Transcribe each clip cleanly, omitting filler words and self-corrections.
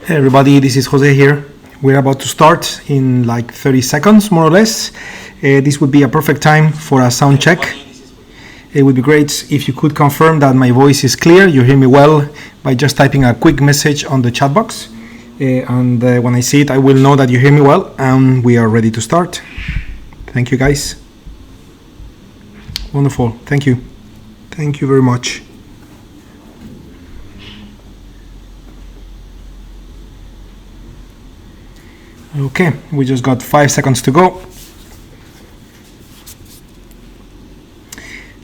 Hey everybody, this is Jose here. We're about to start in like 30 seconds, more or less. This would be a perfect time for a sound check. It would be great if you could confirm that my voice is clear, you hear me well, by just typing a quick message on the chat box. And when I see it, I will know that you hear me well, and we are ready to start. Thank you, guys. Wonderful. Thank you. Thank you very much. Okay, we just got 5 seconds to go.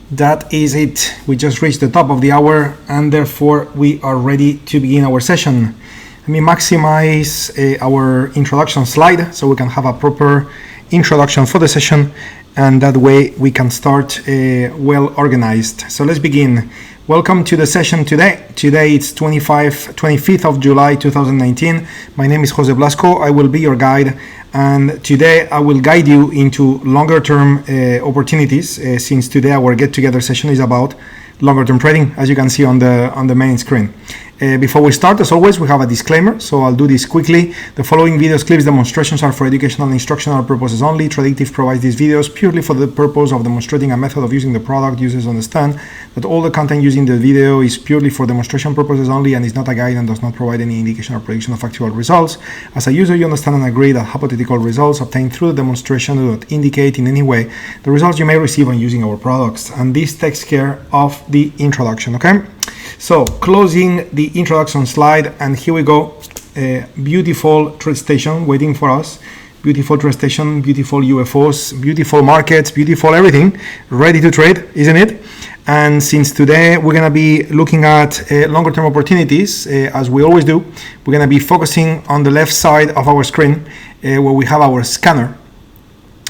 That is it. We just reached the top of the hour, and therefore we are ready to begin our session. Let me maximize our introduction slide so we can have a proper introduction for the session, and that way we can start well organized. So let's begin. Welcome to the session today. Today it's 25th of July 2019. My name is Jose Blasco. I will be your guide, and today I will guide you into longer term opportunities, since today our get together session is about longer term trading, as you can see on the main screen. Before we start, as always, we have a disclaimer, so I'll do this quickly. The following videos, clips, demonstrations are for educational and instructional purposes only. Tradictive provides these videos purely for the purpose of demonstrating a method of using the product. Users understand that all the content used in the video is purely for demonstration purposes only and is not a guide and does not provide any indication or prediction of actual results. As a user, you understand and agree that hypothetical results obtained through the demonstration do not indicate in any way the results you may receive on using our products. And this takes care of the introduction, okay? So, closing the introduction slide, and here we go. Beautiful trade station waiting for us. Beautiful trade station, beautiful UFOs, beautiful markets, beautiful everything, ready to trade, isn't it? And since today we're going to be looking at longer term opportunities, as we always do, we're going to be focusing on the left side of our screen, where we have our scanner,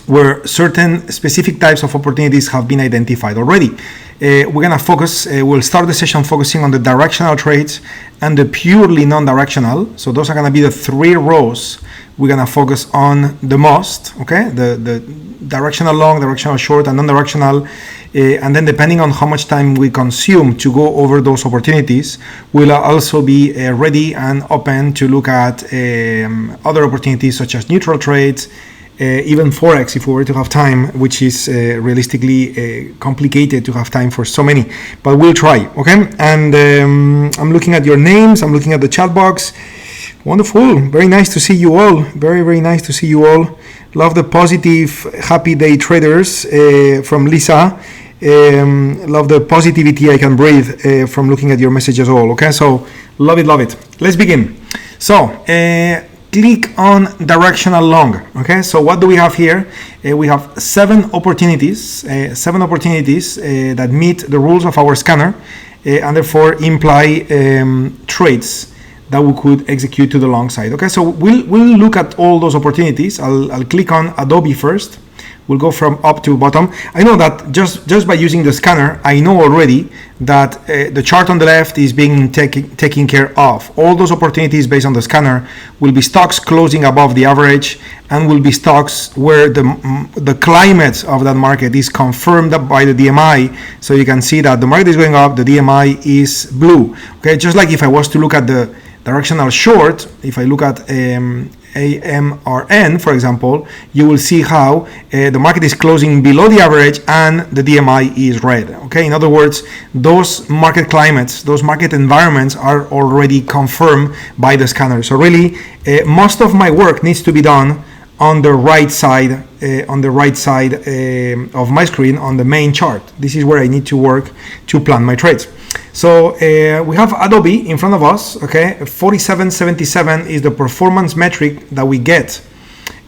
where certain specific types of opportunities have been identified already. We're going to focus, we'll start the session focusing on the directional trades and the purely non-directional. So those are going to be the three rows we're going to focus on the most, okay? The directional long, directional short, and non-directional. And then depending on how much time we consume to go over those opportunities, we'll also be ready and open to look at other opportunities such as neutral trades, even Forex if we were to have time, which is realistically complicated to have time for so many, but we'll try, okay? And I'm looking at your names, I'm looking at the chat box. Wonderful, very nice to see you all, very, very nice to see you all. Love the positive, happy day traders from Lisa. Love the positivity I can breathe from looking at your messages all, okay? So love it, love it. Let's begin. So click on directional long, okay? So what do we have here? We have seven opportunities that meet the rules of our scanner and therefore imply trades that we could execute to the long side, okay? So we'll look at all those opportunities. I'll click on Adobe first. We'll go from up to bottom. I know that just by using the scanner, I know already that the chart on the left is being taken care of. All those opportunities based on the scanner will be stocks closing above the average and will be stocks where the climate of that market is confirmed by the DMI. So you can see that the market is going up, the DMI is blue. Okay, just like if I was to look at the directional short, if I look at AMRN, for example, you will see how the market is closing below the average and the DMI is red. Okay, in other words, those market climates, those market environments are already confirmed by the scanner. So really, most of my work needs to be done on the right side, of my screen, on the main chart. This is where I need to work to plan my trades. So we have Adobe in front of us, okay? 4777 is the performance metric that we get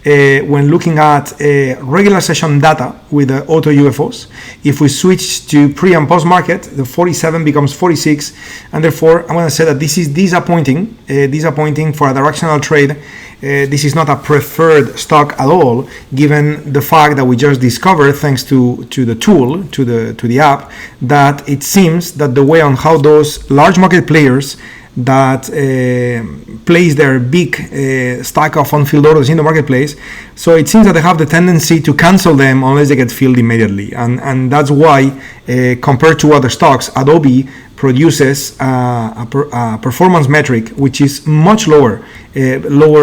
when looking at regular session data with the AutoUFOs. If we switch to pre and post market, the 47 becomes 46, and therefore I'm going to say that this is disappointing for a directional trade. This is not a preferred stock at all, given the fact that we just discovered, thanks to the tool, to the app, that it seems that the way on how those large market players that place their big stack of unfilled orders in the marketplace. So it seems that they have the tendency to cancel them unless they get filled immediately. And that's why, compared to other stocks, Adobe produces a performance metric which is much lower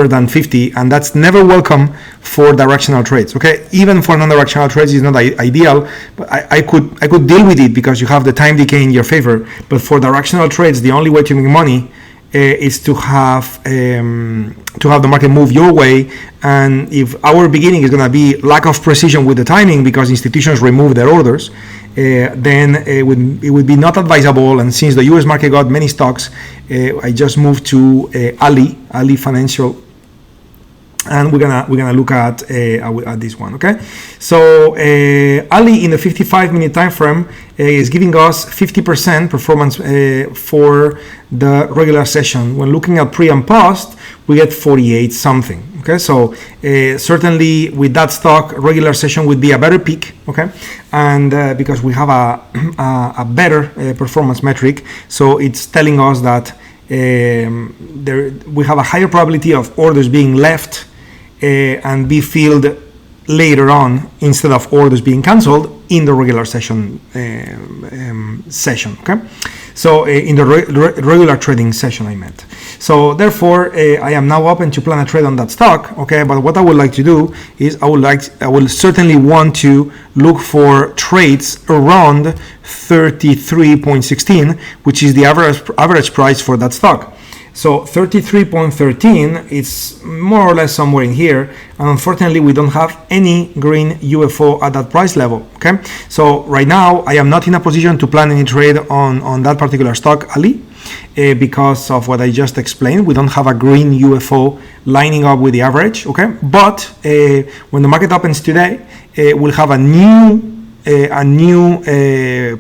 than 50, and that's never welcome for directional trades. Okay, even for non-directional trades is not ideal, but I could deal with it because you have the time decay in your favor. But for directional trades, the only way to make money is to have the market move your way. And if our beginning is going to be lack of precision with the timing because institutions remove their orders, then it would be not advisable. And since the US market got many stocks, I just moved to Ali Financial, and we're gonna look at this one. Okay, so Ali in the 55-minute time frame is giving us 50% performance for the regular session. When looking at pre and post, we get 48 something. Okay, so certainly with that stock, regular session would be a better pick. Okay, and because we have a better performance metric, so it's telling us that we have a higher probability of orders being left and be filled later on instead of orders being cancelled in the regular session Okay, so in the regular trading session I meant. So therefore I am now open to plan a trade on that stock. Okay, but what I would like to do is I will certainly want to look for trades around 33.16, which is the average price for that stock. So 33.13 is more or less somewhere in here, and unfortunately we don't have any green UFO at that price level. Okay, so right now I am not in a position to plan any trade on that particular stock, Ali, because of what I just explained. We don't have a green UFO lining up with the average. Okay, but when the market opens today, we'll have a new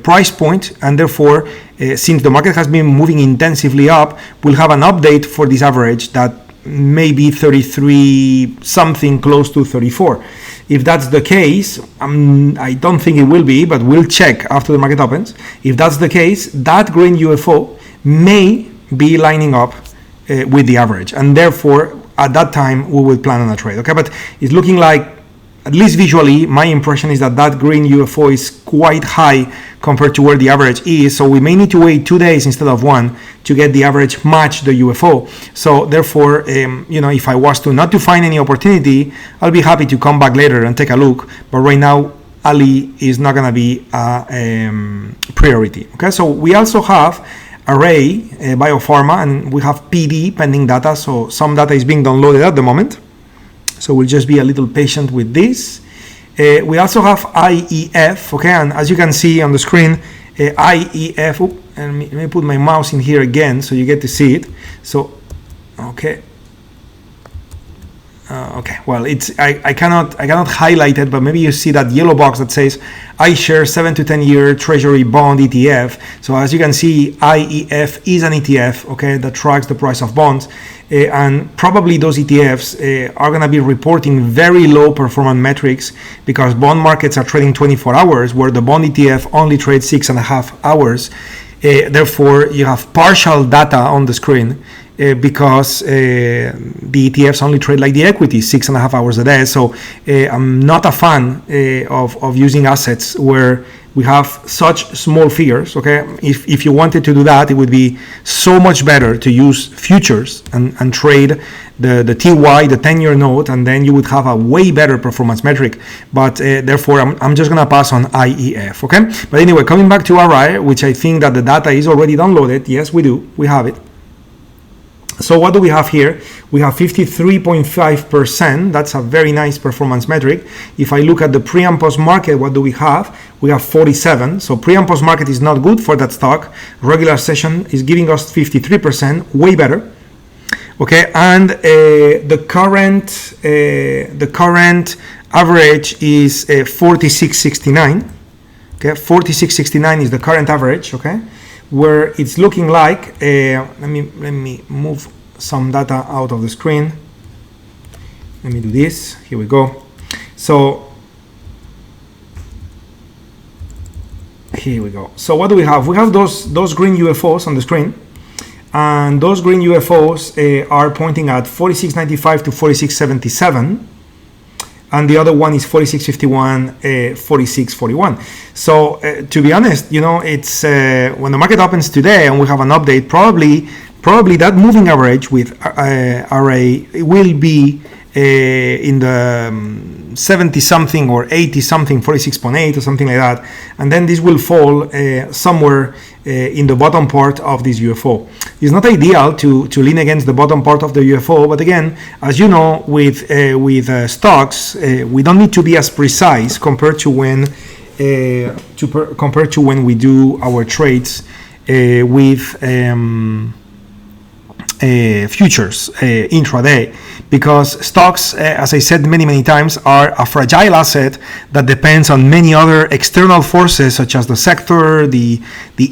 price point, and therefore since the market has been moving intensively up, we'll have an update for this average that may be 33 something, close to 34. If that's the case, I don't think it will be, but we'll check after the market opens. If that's the case, that green UFO may be lining up with the average, and therefore at that time we will plan on a trade. Okay, but it's looking like, at least visually, my impression is that green UFO is quite high compared to where the average is. So we may need to wait 2 days instead of one to get the average match the UFO. So therefore, if I was not to find any opportunity, I'll be happy to come back later and take a look. But right now, Ali is not going to be a priority. Okay, so we also have Array, Biopharma, and we have PD pending data. So some data is being downloaded at the moment. So we'll just be a little patient with this. We also have IEF, okay, and as you can see on the screen, IEF, and let me put my mouse in here again so you get to see it. So, okay. Okay, well, I cannot highlight it, but maybe you see that yellow box that says iShares 7 to 10 year Treasury Bond ETF. So as you can see, IEF is an ETF, okay, that tracks the price of bonds, and probably those ETFs are going to be reporting very low performance metrics because bond markets are trading 24 hours, where the bond ETF only trades 6.5 hours. Therefore, you have partial data on the screen. Because the ETFs only trade like the equity 6.5 hours a day. So I'm not a fan of using assets where we have such small figures. Okay, if you wanted to do that, it would be so much better to use futures and trade the TY, the 10-year note, and then you would have a way better performance metric. But therefore, I'm just gonna pass on IEF. Okay, but anyway, coming back to RI, which I think that the data is already downloaded. Yes, we do. We have it. So what do we have here? We have 53.5%. That's a very nice performance metric. If I look at the pre and post market, what do we have? We have 47. So pre and post market is not good for that stock. Regular session is giving us 53%, way better. Okay, and the current average is 46.69. Okay, 46.69 is the current average. Okay, where it's looking like, let me move some data out of the screen. Let me do this. Here we go. So here we go. So what do we have? We have those green UFOs on the screen, and those green UFOs are pointing at 46.95 to 46.77. and the other one is 46.51, 46.41. So to be honest, it's when the market opens today and we have an update, probably that moving average with RA will be in the 70 something or 80 something, 46.8 or something like that, and then this will fall somewhere in the bottom part of this UFO. It's not ideal to lean against the bottom part of the UFO, but again, as you know, with stocks, we don't need to be as precise compared to when we do our trades with futures intraday, because stocks, as I said many times, are a fragile asset that depends on many other external forces such as the sector, the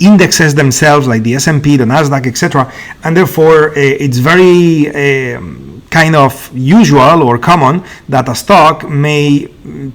indexes themselves like the S&P, the Nasdaq, etc. And therefore it's very kind of usual or common that a stock may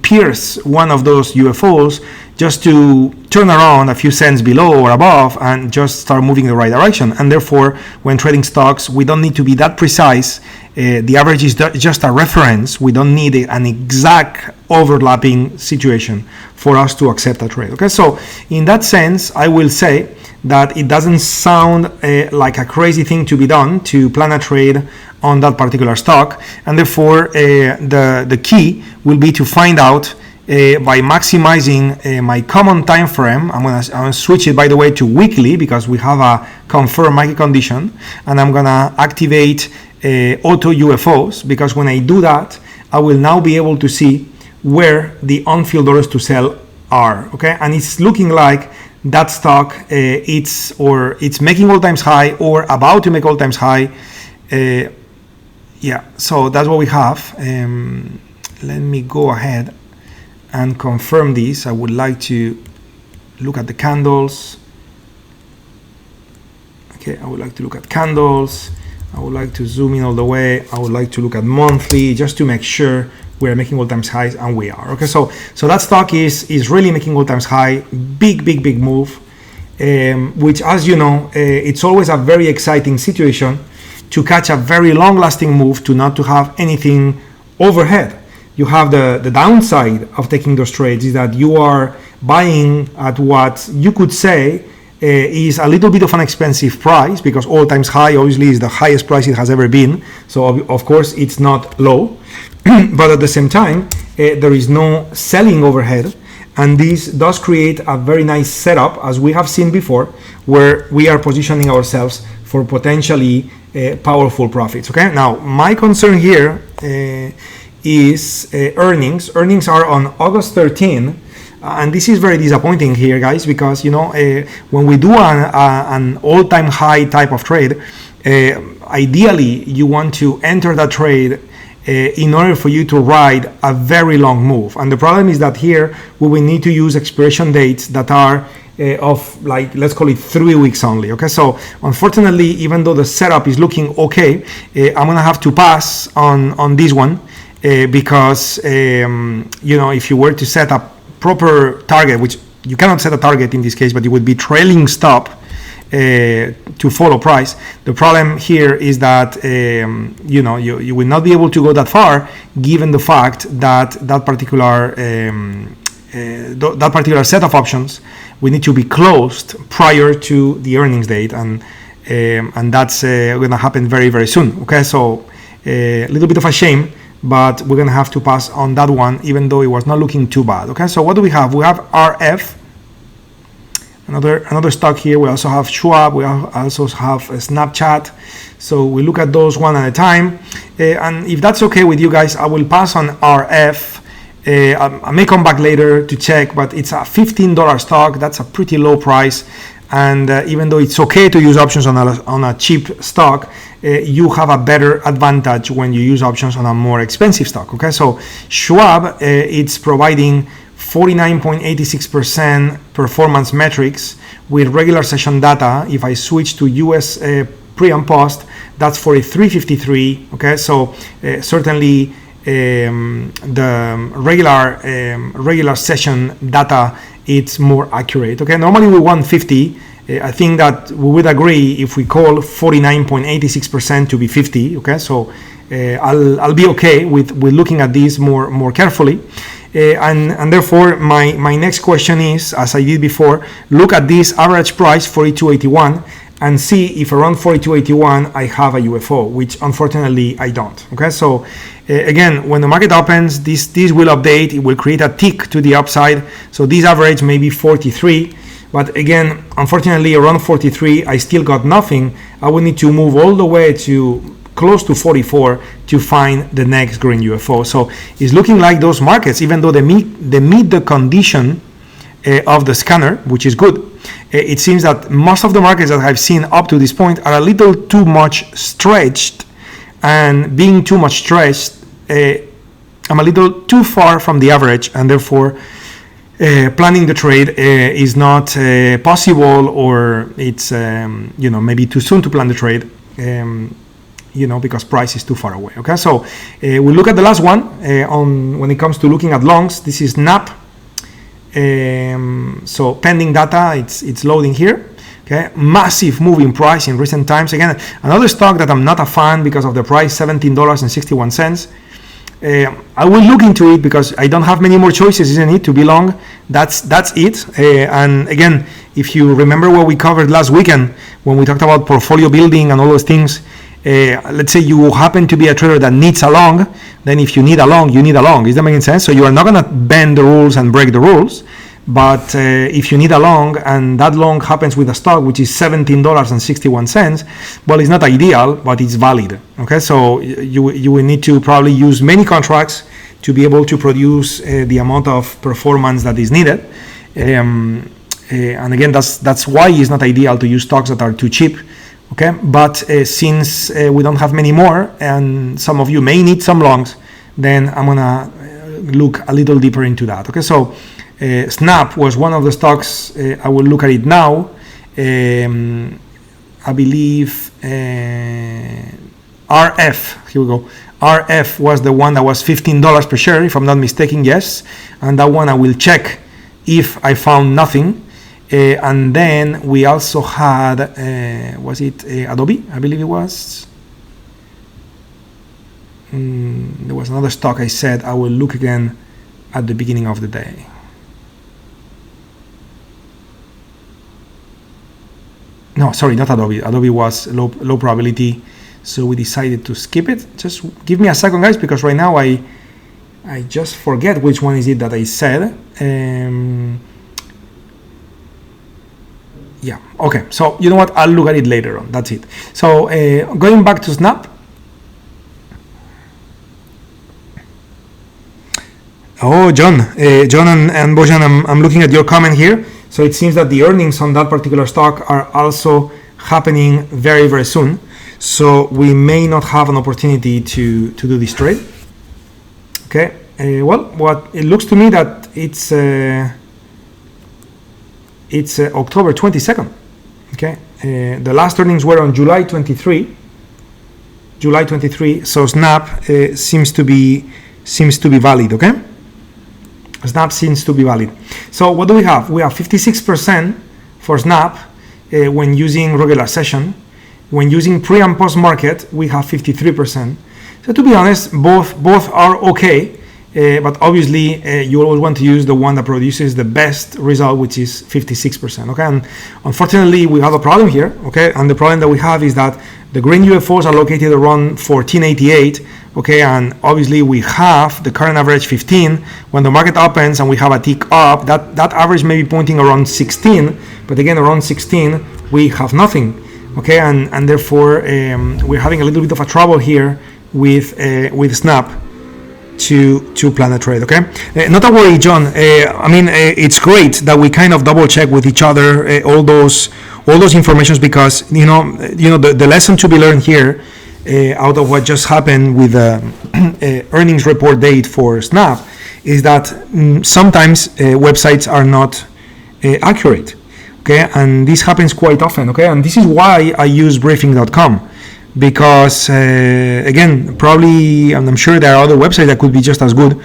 pierce one of those UFOs just to turn around a few cents below or above and just start moving in the right direction. And therefore, when trading stocks, we don't need to be that precise. The average is just a reference. We don't need an exact overlapping situation for us to accept a trade. Okay, so in that sense, I will say that it doesn't sound like a crazy thing to be done to plan a trade on that particular stock, and therefore the key will be to find out by maximizing my common time frame. I'm gonna switch it, by the way, to weekly because we have a confirmed market condition, and I'm gonna activate AutoUFOs, because when I do that, I will now be able to see where the on-field orders to sell are. Okay, and it's looking like that stock it's making all-time high or about to make all-time high. Yeah, so that's what we have. Let me go ahead and confirm this. I would like to look at the candles. Okay, I would like to look at candles. I would like to zoom in all the way. I would like to look at monthly just to make sure we're making all-time highs, and we are. Okay, so that stock is really making all-time high. Big move, which, as you know, it's always a very exciting situation to catch a very long-lasting move, to not to have anything overhead. You have the downside of taking those trades is that you are buying at what you could say is a little bit of an expensive price, because all-time high obviously is the highest price it has ever been. So of course it's not low, but at the same time there is no selling overhead, and this does create a very nice setup, as we have seen before, where we are positioning ourselves for potentially powerful profits. Okay, now my concern here is earnings. Earnings are on August 13, and this is very disappointing here, guys, because when we do an all-time high type of trade, ideally you want to enter that trade in order for you to ride a very long move. And the problem is that here we will need to use expiration dates that are of, like, let's call it 3 weeks only. Okay, so unfortunately, even though the setup is looking okay, I'm gonna have to pass on this one, because if you were to set a proper target, which you cannot set a target in this case, but it would be trailing stop to follow price. The problem here is that you will not be able to go that far, given the fact that that particular set of options we need to be closed prior to the earnings date, and that's going to happen very soon. Okay, so a little bit of a shame, but we're going to have to pass on that one, even though it was not looking too bad. Okay, so what do we have? We have RF, another stock here. We also have Schwab. We also have Snapchat. So we look at those one at a time, and if that's okay with you guys, I will pass on RF. I may come back later to check, but it's a $15 stock. That's a pretty low price, and even though it's okay to use options on a cheap stock, you have a better advantage when you use options on a more expensive stock. Okay, so Schwab, it's providing 49.86% performance metrics with regular session data. If I switch to US pre and post, that's 43.53. Okay, so certainly the regular session data, it's more accurate. Okay, normally we want 50 I think that we would agree if we call 49.86% to be 50. Okay, so I'll be okay with looking at this more carefully. And therefore my next question is, as I did before, look at this average price 42.81 and see if around 42.81 I have a UFO, which unfortunately I don't. Okay, so again, when the market opens, this will update, it will create a tick to the upside. So this average may be 43, but again, unfortunately around 43 I still got nothing. I will need to move all the way to close to 44 to find the next green UFO. So it's looking like those markets, even though they meet the condition of the scanner, which is good, it seems that most of the markets that I've seen up to this point are a little too much stretched, and being too much stretched, I'm a little too far from the average, and therefore planning the trade is not possible, or it's maybe too soon to plan the trade. Because price is too far away. Okay, so we look at the last one on when it comes to looking at longs. This is NAP. So pending data, it's loading here. Okay, massive move in price in recent times. Again, another stock that I'm not a fan because of the price, $17.61. I will look into it because I don't have many more choices, isn't it, to be long? That's it. And again, if you remember what we covered last weekend when we talked about portfolio building and all those things. Let's say you happen to be a trader that needs a long, then if you need a long, you need a long. Is that making sense? So you are not going to bend the rules and break the rules, but if you need a long and that long happens with a stock which is $17.61, well, it's not ideal, but it's valid. Okay, so you will need to probably use many contracts to be able to produce the amount of performance that is needed. And again, that's why it's not ideal to use stocks that are too cheap. Okay, but since we don't have many more, and some of you may need some longs, then I'm gonna look a little deeper into that. Okay, so Snap was one of the stocks. I will look at it now. I believe RF. Here we go. RF was the one that was $15 per share, if I'm not mistaken. Yes, and that one I will check if I found nothing. And then we also had, was it Adobe? I believe it was. There was another stock I said I will look again at the beginning of the day. No, sorry, not Adobe. Adobe was low probability, so we decided to skip it. Just give me a second, guys, because right now I just forget which one is it that I said. Yeah, okay, so you know what, I'll look at it later on. That's it. So going back to Snap. Oh, John and Bojan, I'm looking at your comment here. So it seems that the earnings on that particular stock are also happening very, very soon. So we may not have an opportunity to do this trade. Okay, well, what it looks to me that it's October 22nd. Okay, the last earnings were on July 23. So Snap seems to be valid. Okay, Snap seems to be valid. So what do we have? We have 56% for Snap when using regular session. When using pre and post market, we have 53%. So to be honest, both are okay. But obviously you always want to use the one that produces the best result, which is 56%. Okay, and unfortunately we have a problem here. Okay, and the problem that we have is that the green UFOs are located around 1488. Okay, and obviously we have the current average 15. When the market opens and we have a tick up, that average may be pointing around 16, but again around 16 we have nothing. Okay, and therefore we're having a little bit of a trouble here with Snap to plan a trade. Okay, not a worry, John. I mean, it's great that we kind of double check with each other all those informations, because you know the lesson to be learned here out of what just happened with the earnings report date for Snap is that sometimes websites are not accurate. Okay, and this happens quite often. Okay, and this is why I use briefing.com. Because again, probably, and I'm sure there are other websites that could be just as good,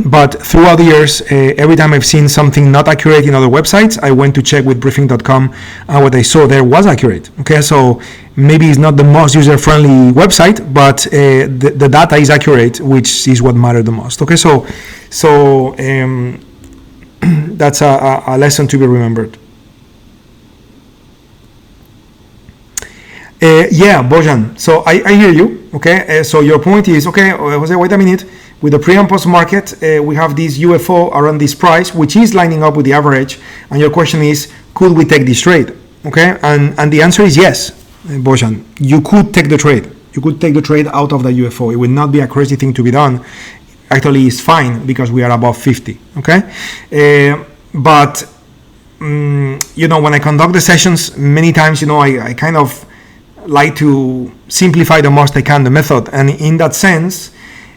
but throughout the years, every time I've seen something not accurate in other websites, I went to check with briefing.com, and what I saw there was accurate. Okay, so maybe it's not the most user-friendly website, but the data is accurate, which is what matters the most. Okay, so that's a lesson to be remembered. Yeah, Bojan. So I hear you. Okay. So your point is, okay, Jose, wait a minute. With the pre and post market, we have this UFO around this price, which is lining up with the average. And your question is, could we take this trade? Okay. And the answer is yes, Bojan. You could take the trade. You could take the trade out of the UFO. It would not be a crazy thing to be done. Actually, it's fine because we are above 50. Okay. But when I conduct the sessions, many times, I kind of like to simplify the most I can the method, and in that sense,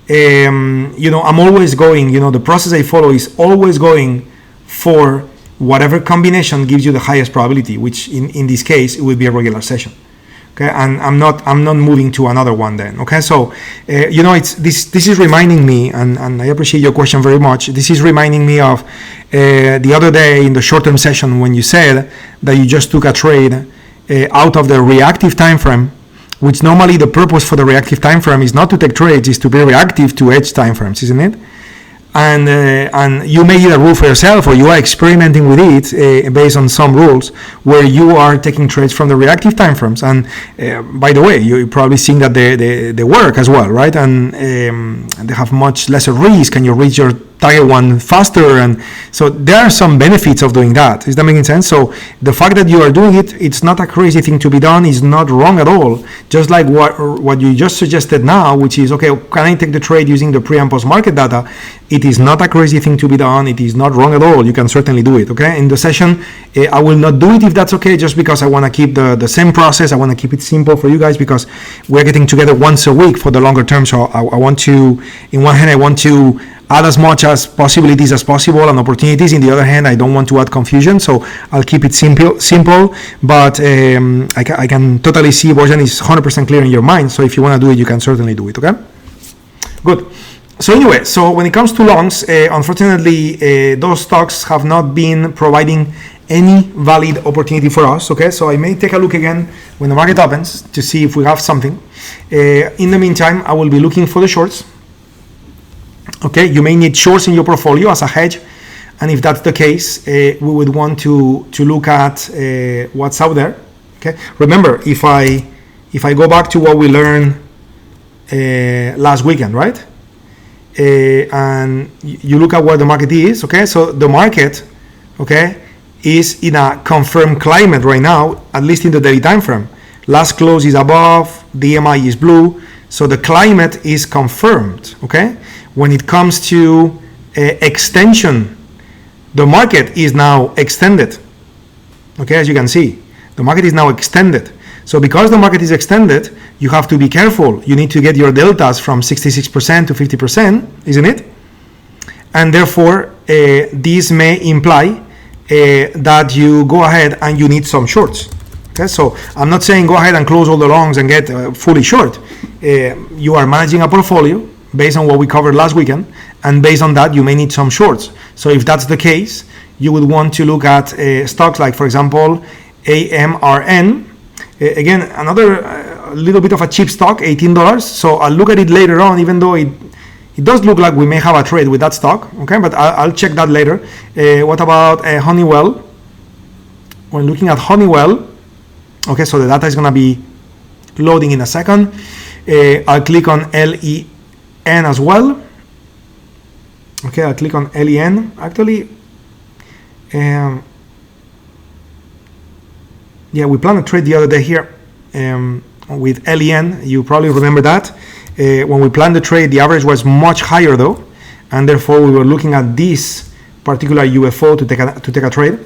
I'm always going, the process I follow is always going for whatever combination gives you the highest probability, which in this case it would be a regular session. Okay, and I'm not moving to another one then. Okay, so it's this is reminding me, and I appreciate your question very much. This is reminding me of the other day in the short-term session when you said that you just took a trade out of the reactive time frame, which normally the purpose for the reactive time frame is not to take trades, is to be reactive to edge time frames, isn't it? And you made it a rule for yourself, or you are experimenting with it based on some rules where you are taking trades from the reactive time frames. And by the way, you're probably seeing that they work as well, right? And they have much lesser risk, and you reach your target one faster, and so there are some benefits of doing that. Is that making sense? So the fact that you are doing it, it's not a crazy thing to be done. It's not wrong at all. Just like what you just suggested now, which is, okay, can I take the trade using the pre and post market data? It is not a crazy thing to be done. It is not wrong at all. You can certainly do it. Okay, in the session, I will not do it if that's okay, just because I want to keep the same process. I want to keep it simple for you guys because we're getting together once a week for the longer term. So I want to, in one hand, I want to add as much as possibilities as possible and opportunities. In the other hand, I don't want to add confusion, so I'll keep it simple. But I can totally see Bojan is 100% clear in your mind. So if you want to do it, you can certainly do it. Okay, good. So anyway, so when it comes to longs, unfortunately, those stocks have not been providing any valid opportunity for us. Okay, so I may take a look again when the market opens to see if we have something. In the meantime, I will be looking for the shorts. Okay, you may need shorts in your portfolio as a hedge, and if that's the case, we would want to look at what's out there. Okay, remember, if I go back to what we learned last weekend, right? And you look at where the market is. Okay, so the market, okay, is in a confirmed climate right now, at least in the daily time frame. Last close is above, the EMI is blue, so the climate is confirmed. Okay. When it comes to extension, the market is now extended. Okay, as you can see, the market is now extended. So because the market is extended, you have to be careful. You need to get your deltas from 66% to 50%, isn't it? And therefore, this may imply that you go ahead and you need some shorts. Okay, so I'm not saying go ahead and close all the longs and get fully short. You are managing a portfolio based on what we covered last weekend, and based on that, you may need some shorts. So if that's the case, you would want to look at stocks like, for example, AMRN. Again, another little bit of a cheap stock, $18. So I'll look at it later on, even though it does look like we may have a trade with that stock. Okay, but I'll check that later. What about Honeywell? When looking at Honeywell, okay, so the data is going to be loading in a second. I'll click on LEN as well. Okay, I'll click on LEN. Actually, yeah, we planned a trade the other day here with LEN. You probably remember that. When we planned the trade, the average was much higher though, and therefore we were looking at this particular UFO to take a trade.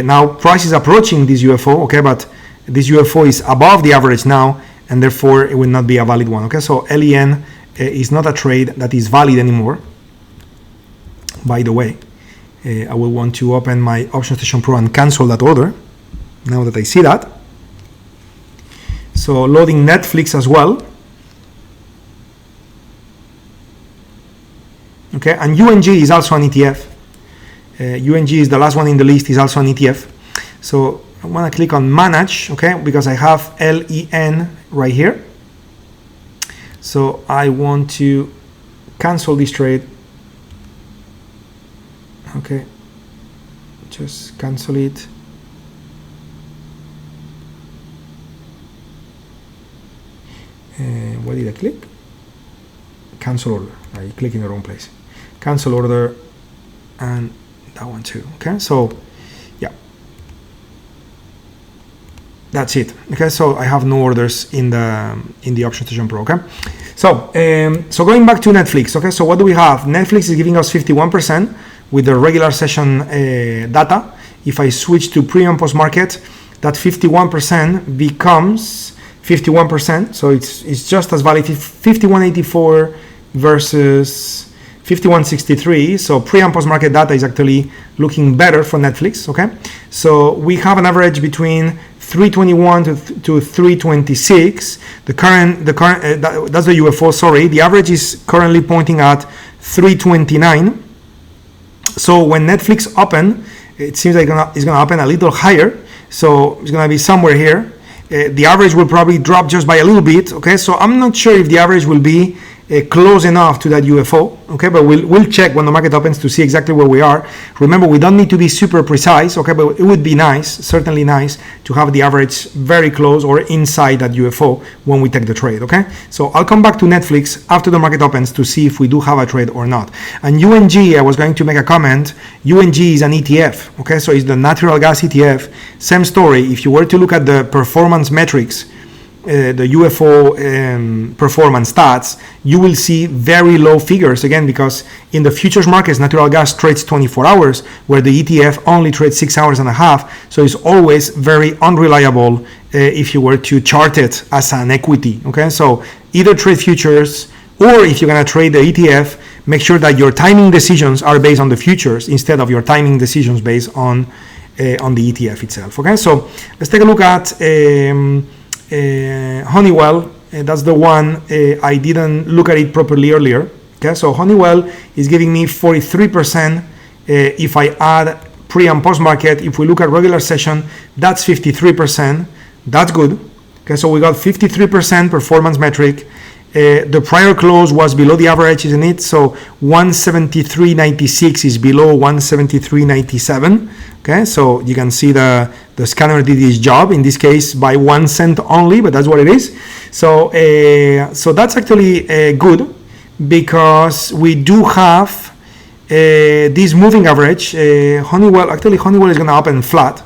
Now price is approaching this UFO, okay, but this UFO is above the average now, and therefore it will not be a valid one. Okay, so LEN is not a trade that is valid anymore. By the way, I will want to open my Option Station Pro and cancel that order now that I see that. So loading Netflix as well. Okay, okay? And UNG is also an ETF. UNG is the last one in the list, is also an ETF. So I want to click on manage, okay, because I have LEN right here. So I want to cancel this trade. Okay, just cancel it. Where did I click? Cancel order. I click in the wrong place. Cancel order, and that one too. Okay, so yeah, that's it. Okay, so I have no orders in the Option Station Pro. Okay, so so going back to Netflix. Okay, so what do we have? Netflix is giving us 51% with the regular session data. If I switch to pre and post market, that 51% becomes 51%, so it's just as valid. 5184 versus 5163. So pre and post market data is actually looking better for Netflix. Okay, so we have an average between 321 to 326. The current that's the UFO. Sorry, the average is currently pointing at 329. So when Netflix open, it seems like it's gonna open a little higher. So it's gonna be somewhere here. The average will probably drop just by a little bit. Okay, so I'm not sure if the average will be close enough to that UFO. Okay, but we'll check when the market opens to see exactly where we are. Remember, we don't need to be super precise. Okay, but it would be nice, certainly nice, to have the average very close or inside that UFO when we take the trade. Okay, so I'll come back to Netflix after the market opens to see if we do have a trade or not. And UNG, I was going to make a comment. UNG is an ETF. Okay, so it's the natural gas ETF. Same story. If you were to look at the performance metrics, the UFO performance stats, you will see very low figures, again, because in the futures markets, natural gas trades 24 hours, where the ETF only trades 6 hours and a half. So it's always very unreliable if you were to chart it as an equity. Okay, so either trade futures, or if you're going to trade the ETF, make sure that your timing decisions are based on the futures instead of your timing decisions based on the ETF itself. Okay, so let's take a look at Honeywell. That's the one I didn't look at it properly earlier. Okay, so Honeywell is giving me 43%. If I add pre and post market, if we look at regular session, that's 53%. That's good. Okay, so we got 53% performance metric. The prior close was below the average, isn't it? So 173.96 is below 173.97. Okay, so you can see the scanner did its job, in this case by 1 cent only, but that's what it is. So so that's actually good, because we do have this moving average. Honeywell is going to open flat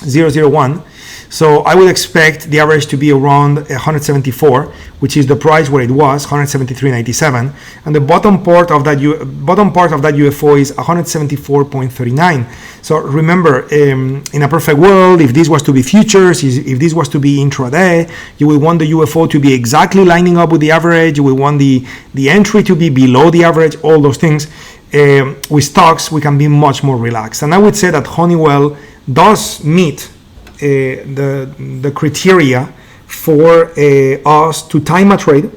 001. So I would expect the average to be around 174, which is the price where it was, 173.97, and the bottom part of that UFO is 174.39. So remember, in a perfect world, if this was to be futures, if this was to be intraday, you would want the UFO to be exactly lining up with the average. You would want the entry to be below the average. All those things. With stocks, we can be much more relaxed, and I would say that Honeywell does meet the criteria for us to time a trade.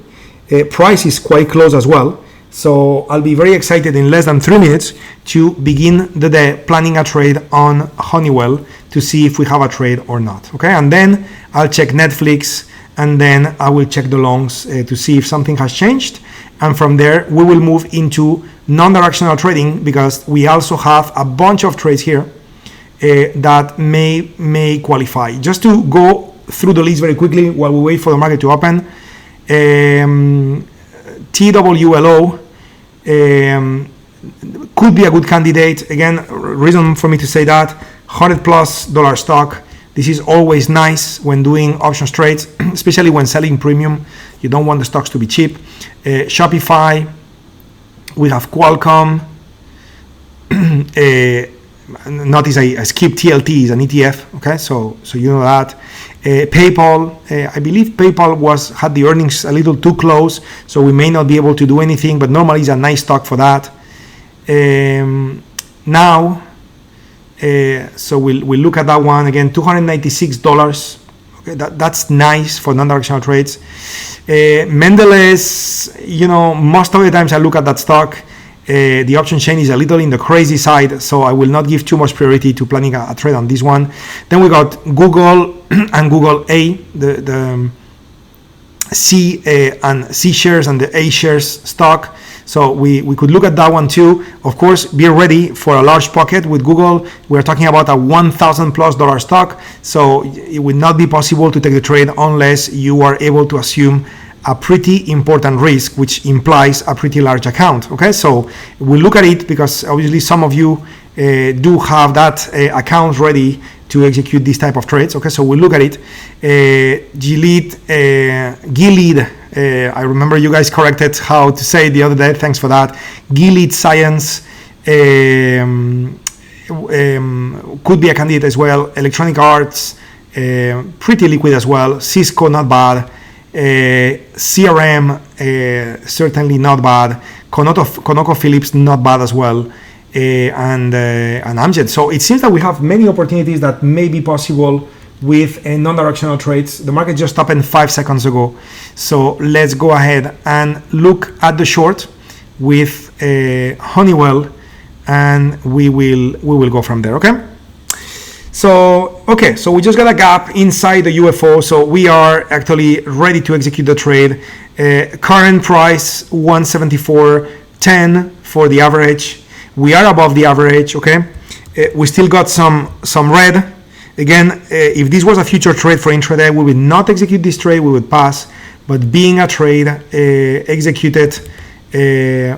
Price is quite close as well, so I'll be very excited in less than 3 minutes to begin the day planning a trade on Honeywell to see if we have a trade or not. Okay, and then I'll check Netflix, and then I will check the longs to see if something has changed, and from there we will move into non-directional trading, because we also have a bunch of trades here that may qualify. Just to go through the list very quickly while we wait for the market to open. TWLO could be a good candidate. Again, reason for me to say that, $100+ stock. This is always nice when doing options trades, especially when selling premium. You don't want the stocks to be cheap. Shopify, we have Qualcomm. Notice I skipped TLT, is an ETF. Okay, so you know that. PayPal, I believe PayPal had the earnings a little too close, so we may not be able to do anything, but normally it's a nice stock for that. Now, so we'll look at that one again. $296. Okay, that's nice for non-directional trades. Mendelez, most of the times I look at that stock, The option chain is a little in the crazy side, so I will not give too much priority to planning a trade on this one. Then we got Google and Google A, the C and C shares and the A shares stock. So we could look at that one too. Of course, be ready for a large pocket with Google. We're talking about a $1,000+ stock. So it would not be possible to take the trade unless you are able to assume a pretty important risk, which implies a pretty large account. Okay, so we'll look at it because obviously some of you do have that account ready to execute this type of trades. Okay, so we'll look at it. Gilead, I remember you guys corrected how to say it the other day. Thanks for that. Gilead Science could be a candidate as well. Electronic Arts, pretty liquid as well. Cisco, not bad. CRM, certainly not bad. ConocoPhillips, not bad as well. And Amgen. So it seems that we have many opportunities that may be possible with non-directional trades. The market just opened 5 seconds ago. So let's go ahead and look at the short with Honeywell, and we will go from there. Okay. So we just got a gap inside the UFO, so we are actually ready to execute the trade. Current price 174.10 for the average. We are above the average. Okay, we still got some red. Again, if this was a future trade for intraday, we would not execute this trade, we would pass. But being a trade executed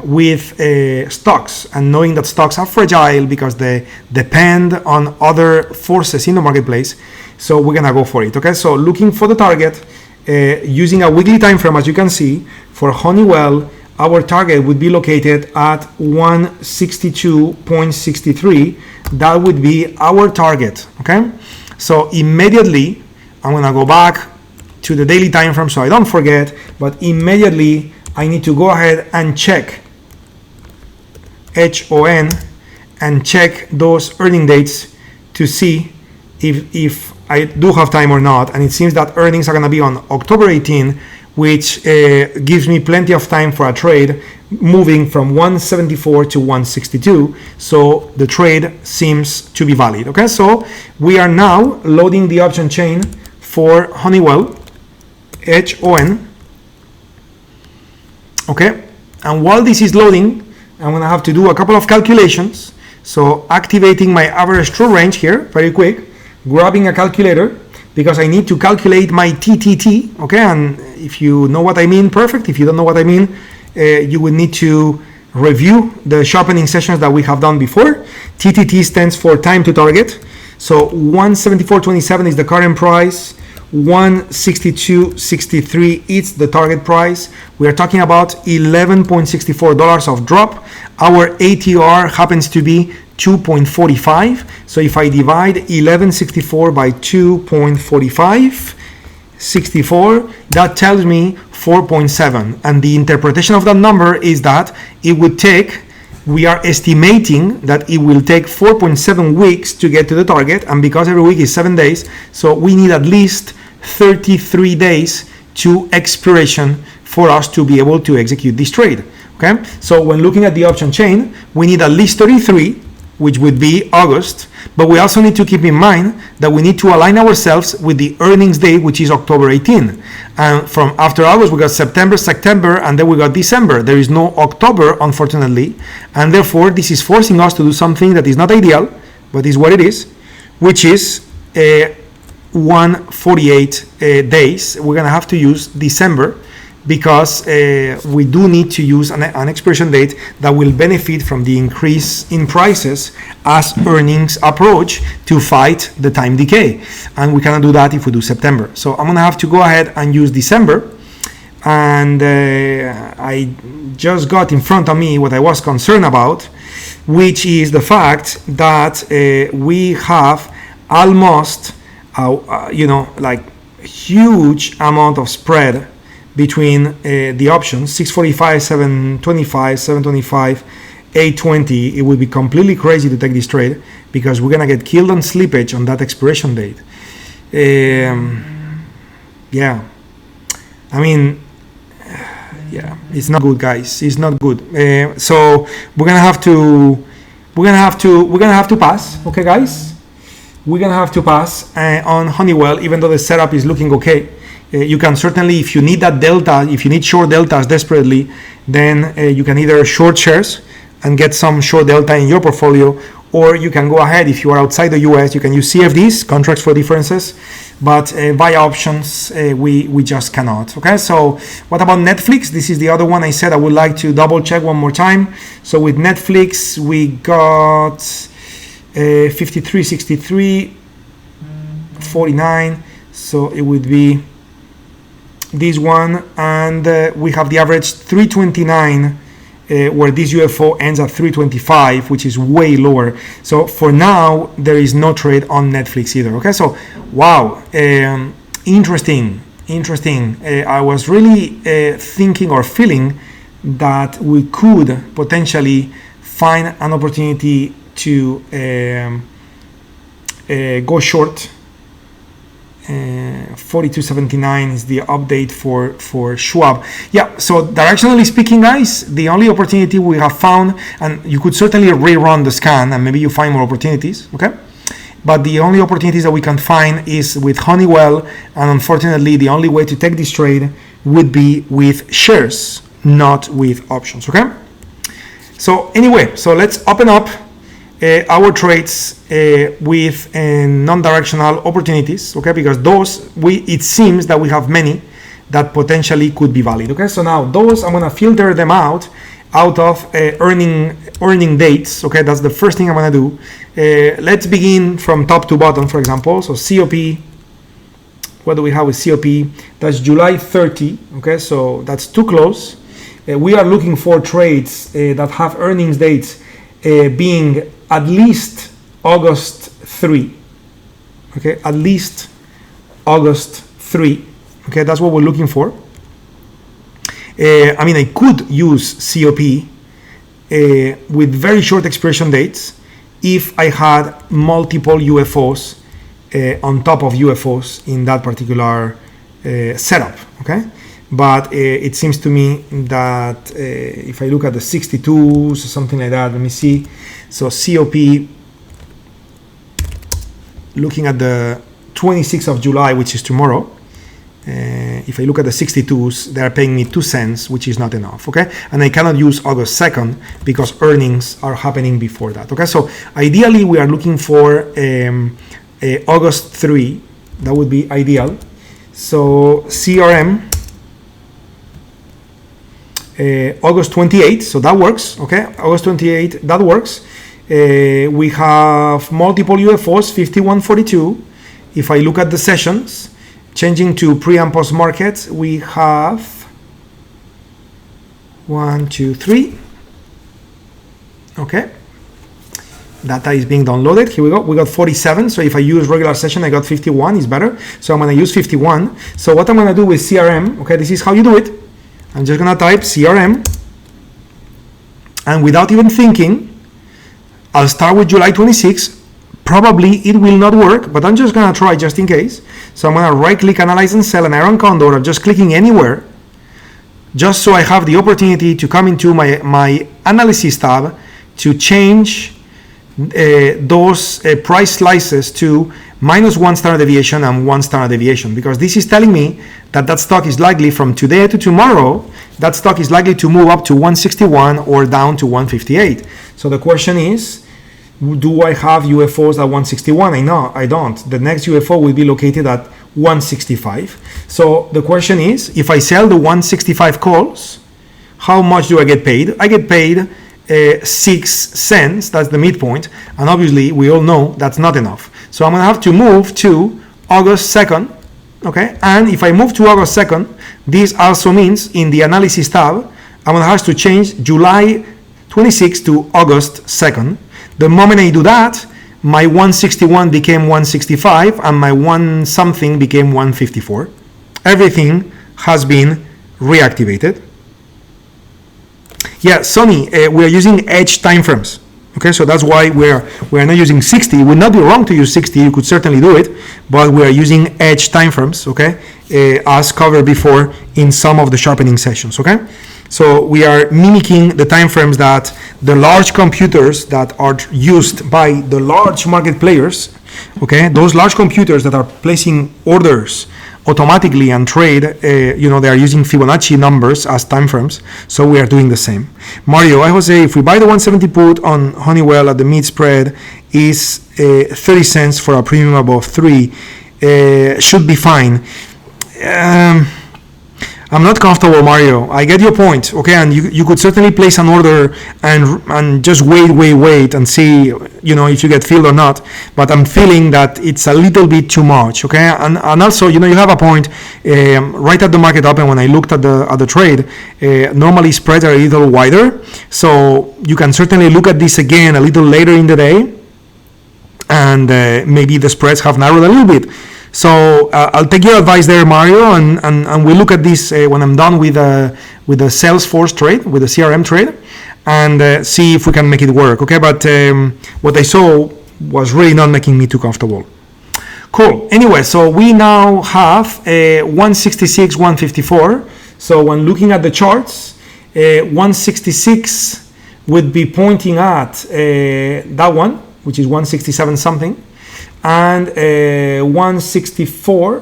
with stocks, and knowing that stocks are fragile because they depend on other forces in the marketplace, so we're gonna go for it. Okay, so looking for the target using a weekly time frame, as you can see, for Honeywell, our target would be located at 162.63. That would be our target. Okay, so immediately I'm gonna go back to the daily time frame so I don't forget, but immediately I need to go ahead and check HON and check those earning dates to see if I do have time or not. And it seems that earnings are going to be on October 18, which gives me plenty of time for a trade moving from 174 to 162. So the trade seems to be valid. Okay, so we are now loading the option chain for Honeywell, HON. Okay, and while this is loading, I'm gonna have to do a couple of calculations. So activating my average true range here, very quick, grabbing a calculator because I need to calculate my TTT. Okay, and if you know what I mean, perfect. If you don't know what I mean, you would need to review the sharpening sessions that we have done before. TTT stands for time to target. So 174.27 is the current price. 162.63 is the target price. We are talking about $11.64 of drop. Our ATR happens to be 2.45. So if I divide 1164 by 2.45, 64, that tells me 4.7. And the interpretation of that number is that it would take, we are estimating that it will take 4.7 weeks to get to the target, and because every week is 7 days, so we need at least 33 days to expiration for us to be able to execute this trade. Okay, so when looking at the option chain, we need at least 33, which would be August, but we also need to keep in mind that we need to align ourselves with the earnings date, which is October 18. And from after August, we got September, and then we got December. There is no October, unfortunately, and therefore this is forcing us to do something that is not ideal, but is what it is, which is 148 days. We're gonna have to use December because we do need to use an expiration date that will benefit from the increase in prices as earnings approach to fight the time decay, and we cannot do that if we do September. So I'm gonna have to go ahead and use December, and I just got in front of me what I was concerned about, which is the fact that we have almost like huge amount of spread between the options, 645, 725, 725, 820. It would be completely crazy to take this trade because we're gonna get killed on slippage on that expiration date. Yeah, I mean, Yeah, it's not good, guys. It's not good. So we're gonna have to pass. Okay, guys, we're gonna have to pass on Honeywell, even though the setup is looking okay. You can certainly, if you need that delta, if you need short deltas desperately, then you can either short shares and get some short delta in your portfolio, or you can go ahead, if you are outside the US, you can use CFDs, contracts for differences, but via options, we just cannot. Okay, so what about Netflix? This is the other one I said I would like to double check one more time. So with Netflix, we got 53, 63, 49, so it would be this one, and we have the average 329, where this UFO ends at 325, which is way lower. So for now, there is no trade on Netflix either. Okay, so wow, interesting. I was really thinking or feeling that we could potentially find an opportunity to go short. 42.79 is the update for Schwab. Yeah, so directionally speaking, guys, the only opportunity we have found, and you could certainly rerun the scan and maybe you find more opportunities, okay? But the only opportunities that we can find is with Honeywell, and unfortunately the only way to take this trade would be with shares, not with options, okay? So anyway, so let's open up our trades with non-directional opportunities, okay, because those, it seems that we have many that potentially could be valid. Okay, so now those, I'm gonna filter them out of earning dates. Okay, that's the first thing I'm gonna do. Let's begin from top to bottom, for example. So COP, what do we have with COP? That's July 30. Okay, so that's too close. We are looking for trades that have earnings dates being at least August 3. Okay, at least August 3. Okay, that's what we're looking for. I mean, I could use COP with very short expiration dates if I had multiple UFOs on top of UFOs in that particular setup. Okay, but it seems to me that if I look at the 62s or something like that, let me see. So COP, looking at the 26th of July, which is tomorrow, if I look at the 62s, they are paying me 2 cents, which is not enough, okay? And I cannot use August 2nd because earnings are happening before that, okay? So ideally, we are looking for August 3. That would be ideal. So CRM, August 28, so that works, okay? August 28, that works. We have multiple UFOs, 5142. If I look at the sessions, changing to pre and post markets, we have 1, 2, 3. Okay. Data is being downloaded. Here we go. We got 47. So if I use regular session, I got 51 is better. So I'm going to use 51. So what I'm going to do with CRM, okay, this is how you do it. I'm just going to type CRM. And without even thinking, I'll start with July 26. Probably it will not work, but I'm just going to try just in case. So I'm going to right click, analyze and sell an iron condor. I'm just clicking anywhere, just so I have the opportunity to come into my analysis tab to change those price slices to -1 standard deviation and 1 standard deviation, because this is telling me that that stock is likely from today to tomorrow, that stock is likely to move up to 161 or down to 158. So the question is, do I have UFOs at 161? I don't. The next UFO will be located at 165. So the question is, if I sell the 165 calls, how much do I get paid? I get paid 6 cents, that's the midpoint, and obviously we all know that's not enough. So I'm going to have to move to August 2nd, okay? And if I move to August 2nd, this also means in the analysis tab, I'm going to have to change July 26th to August 2nd. The moment I do that, my 161 became 165 and my 1 something became 154. Everything has been reactivated. Yeah, Sony, we are using edge timeframes. Okay, so that's why we're not using 60. It would not be wrong to use 60. You could certainly do it, but we are using edge timeframes, okay, as covered before in some of the sharpening sessions. Okay, so we are mimicking the timeframes that the large computers that are used by the large market players. Okay, those large computers that are placing orders automatically and trade, they are using Fibonacci numbers as timeframes, so we are doing the same. Mario, I would say if we buy the 170 put on Honeywell at the mid spread is 30 cents for a premium above 3, should be fine. I'm not comfortable, Mario. I get your point, okay, and you could certainly place an order and just wait and see, if you get filled or not. But I'm feeling that it's a little bit too much, okay, and also, you have a point. Right at the market open, when I looked at the trade, normally spreads are a little wider, so you can certainly look at this again a little later in the day, and maybe the spreads have narrowed a little bit. So I'll take your advice there, Mario, and we'll look at this when I'm done with the Salesforce trade, with the CRM trade, and see if we can make it work, okay? But what I saw was really not making me too comfortable. Cool. Anyway, so we now have 166, 154. So when looking at the charts, 166 would be pointing at that one, which is 167 something. And 154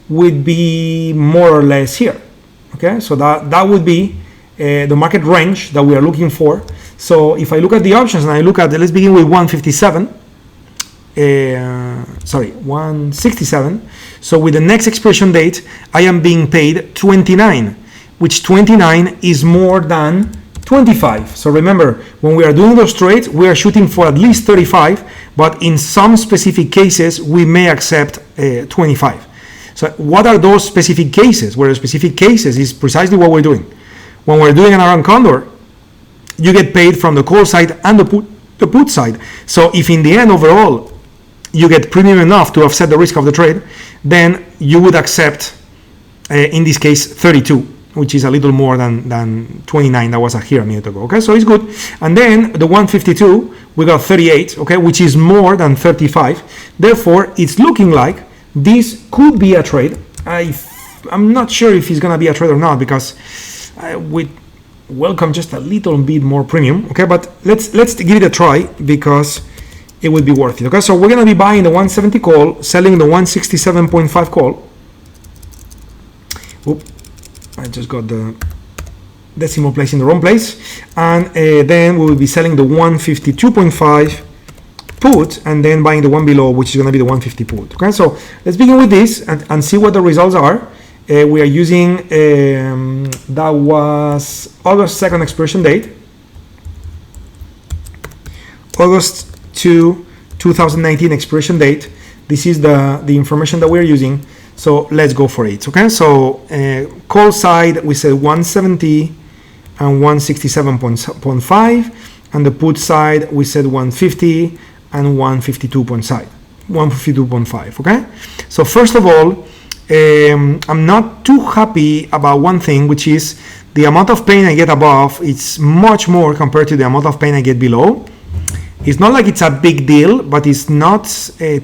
would be more or less here. Okay, so that would be the market range that we are looking for. So if I look at the options and I look at let's begin with 167. So with the next expiration date, I am being paid 29, which 29 is more than 25. So remember, when we are doing those trades, we are shooting for at least 35, but in some specific cases, we may accept 25. So what are those specific cases? Well, specific cases is precisely what we're doing. When we're doing an Aran Condor, you get paid from the call side and the put side. So if in the end, overall, you get premium enough to offset the risk of the trade, then you would accept, in this case, 32. Which is a little more than 29 that was here a minute ago. Okay, so it's good. And then the 152, we got 38, okay, which is more than 35. Therefore, it's looking like this could be a trade. I'm not sure if it's gonna be a trade or not, because we welcome just a little bit more premium. Okay, but let's give it a try, because it would be worth it. Okay, so we're gonna be buying the 170 call, selling the 167.5 call. Oop. I just got the decimal place in the wrong place, and then we will be selling the 152.5 put, and then buying the one below, which is going to be the 150 put. Okay, so let's begin with this and see what the results are. We are using that was August 2nd expiration date, August 2, 2019 expiration date. This is the information that we're using. So let's go for it. Okay, so call side we said 170 and 167.5, and the put side we said 150 and 152.5. Okay, so first of all, I'm not too happy about one thing, which is the amount of pain I get above. It's much more compared to the amount of pain I get below. It's not like it's a big deal, but it's not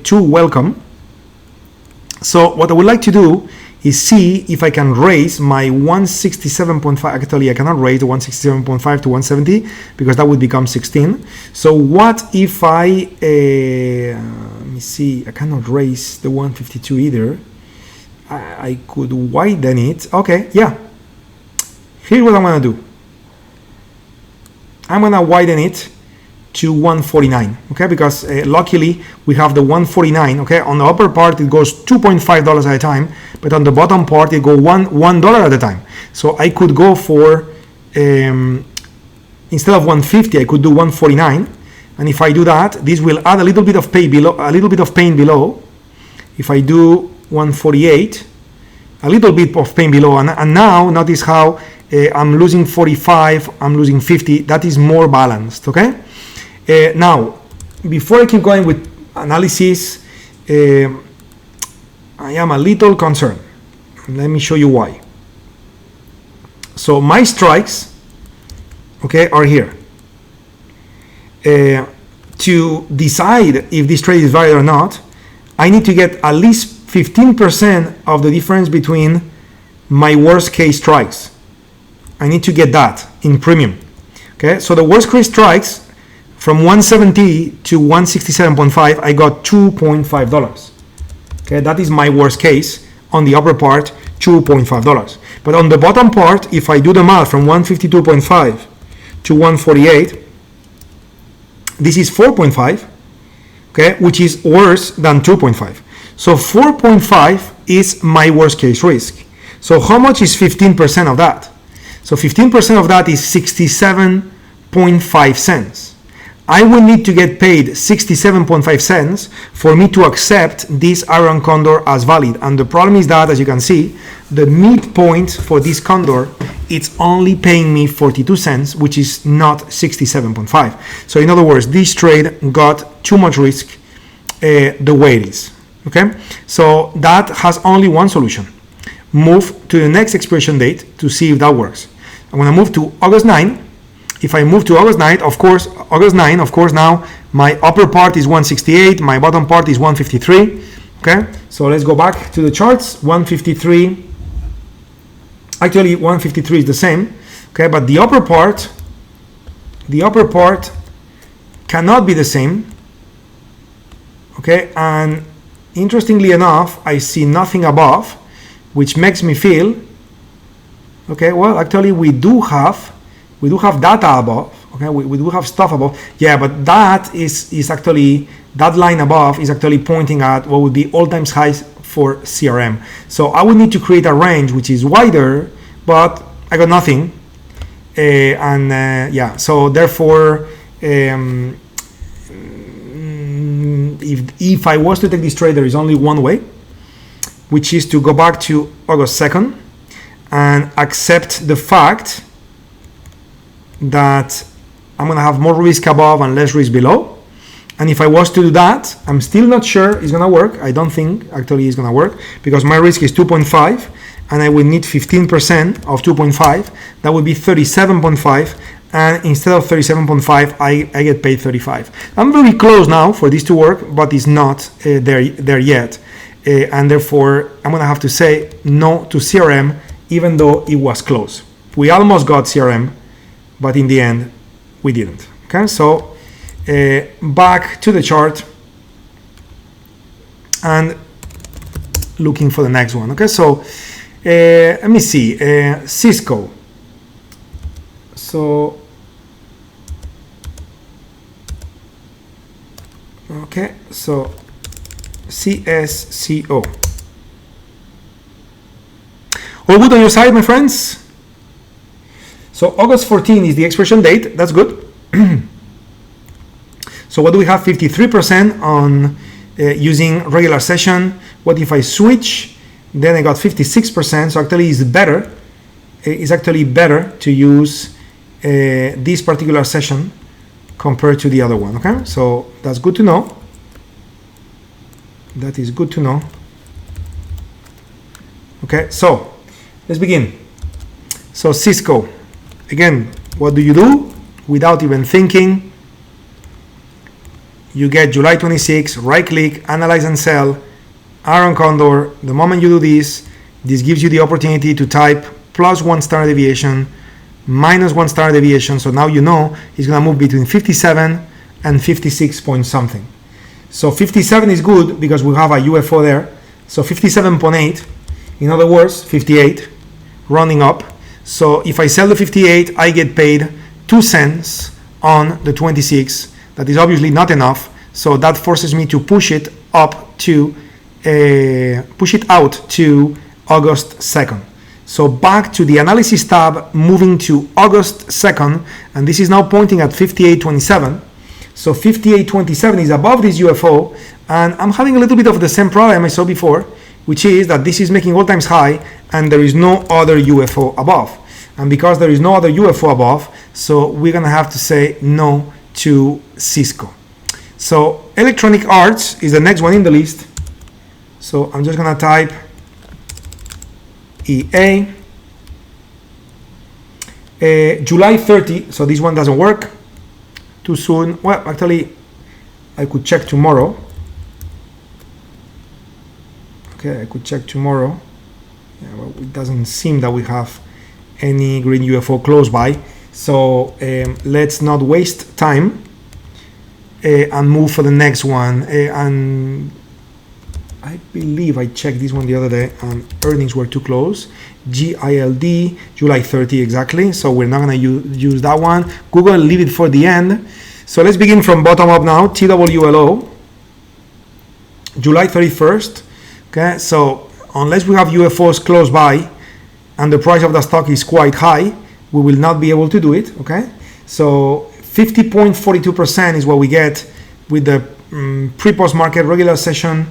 too welcome. So what I would like to do is see if I can raise my 167.5. Actually, I cannot raise the 167.5 to 170 because that would become 16. So what if I, let me see, I cannot raise the 152 either. I could widen it. Okay, yeah. Here's what I'm gonna do. I'm gonna widen it to 149, okay, because luckily we have the 149. Okay, on the upper part it goes $2.5 at a time, but on the bottom part it goes $1 at a time. So I could go for instead of 150, I could do 149, and if I do that, this will add a little bit of pain below. If I do 148, a little bit of pain below, and now notice how I'm losing 45, I'm losing 50. That is more balanced. Okay. Now, before I keep going with analysis, I am a little concerned. Let me show you why. So my strikes, okay, are here. to decide if this trade is valid or not, I need to get at least 15% of the difference between my worst case strikes. I need to get that in premium. Okay, so the worst case strikes from 170 to 167.5, I got $2.5. Okay, that is my worst case. On the upper part, $2.5. But on the bottom part, if I do the math from 152.5 to 148, this is 4.5, okay, which is worse than 2.5. So 4.5 is my worst case risk. So how much is 15% of that? So 15% of that is 67.5 cents. I will need to get paid 67.5 cents for me to accept this iron condor as valid. And the problem is that, as you can see, the midpoint for this condor, it's only paying me 42 cents, which is not 67.5. So in other words, this trade got too much risk the way it is. Okay, so that has only one solution. Move to the next expiration date to see if that works. I'm going to move to August 9. If I move to August 9, of course, now my upper part is 168, my bottom part is 153. Okay, so let's go back to the charts. 153. Actually, 153 is the same. Okay, but the upper part cannot be the same. Okay, and interestingly enough, I see nothing above, which makes me feel, okay, well, actually we do have data above. Okay, we do have stuff above. Yeah, but that is actually, that line above is actually pointing at what would be all-time highs for CRM. So I would need to create a range which is wider, but I got nothing. Yeah, so therefore, if I was to take this trade, there is only one way, which is to go back to August 2nd and accept the fact that I'm going to have more risk above and less risk below. And if I was to do that, I'm still not sure it's going to work. I don't think actually it's going to work, because my risk is 2.5 and I would need 15% of 2.5. That would be 37.5. And instead of 37.5, I get paid 35. I'm very close now for this to work, but it's not there yet. And therefore, I'm going to have to say no to CRM, even though it was close. We almost got CRM, but in the end, we didn't. Okay, so back to the chart and looking for the next one. Okay, so let me see, Cisco. So, okay, so CSCO. All good on your side, my friends? So August 14 is the expiration date. That's good. So what do we have? 53% on using regular session. What if I switch? Then I got 56%. So actually it's better. It's actually better to use this particular session compared to the other one. Okay, so that's good to know. That is good to know. Okay, so let's begin. So Cisco, again, what do you do? Without even thinking, you get July 26, right click, analyze and sell, iron condor. The moment you do this, this gives you the opportunity to type +1 standard deviation, -1 standard deviation. So now you know it's going to move between 57 and 56 point something. So 57 is good because we have a UFO there. So 57.8, in other words, 58, rounding up. So if I sell the 58, I get paid 2 cents on the 26. That is obviously not enough. So that forces me to push it up to, push it out to August 2nd. So back to the analysis tab, moving to August 2nd, and this is now pointing at 58.27. So 58.27 is above this UFO, and I'm having a little bit of the same problem I saw before, which is that this is making all times high and there is no other UFO above. And because there is no other UFO above, so we're gonna have to say no to Cisco. So Electronic Arts is the next one in the list. So I'm just gonna type EA. July 30, so this one doesn't work. too soon. Well, actually, I could check tomorrow. Okay, I could check tomorrow. Yeah, well, it doesn't seem that we have any green UFO close by. So let's not waste time and move for the next one. And I believe I checked this one the other day and earnings were too close. GILD, July 30 exactly. So we're not going to use that one. Google, leave it for the end. So let's begin from bottom up now. TWLO, July 31st. Okay, so unless we have UFOs close by and the price of the stock is quite high, we will not be able to do it. Okay, so 50.42% is what we get with the pre-post market. Regular session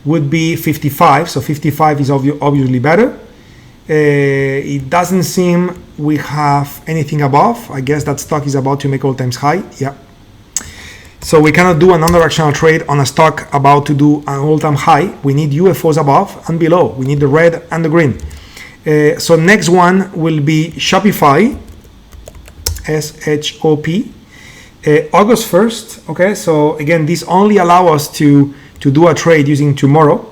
would be 55, so 55 is obviously better. It doesn't seem we have anything above. I guess that stock is about to make all-time high. Yeah. So we cannot do an under-actional trade on a stock about to do an all-time high. We need UFOs above and below. We need the red and the green. So next one will be Shopify, SHOP, August 1st. Okay, so again, this only allows us to do a trade using tomorrow.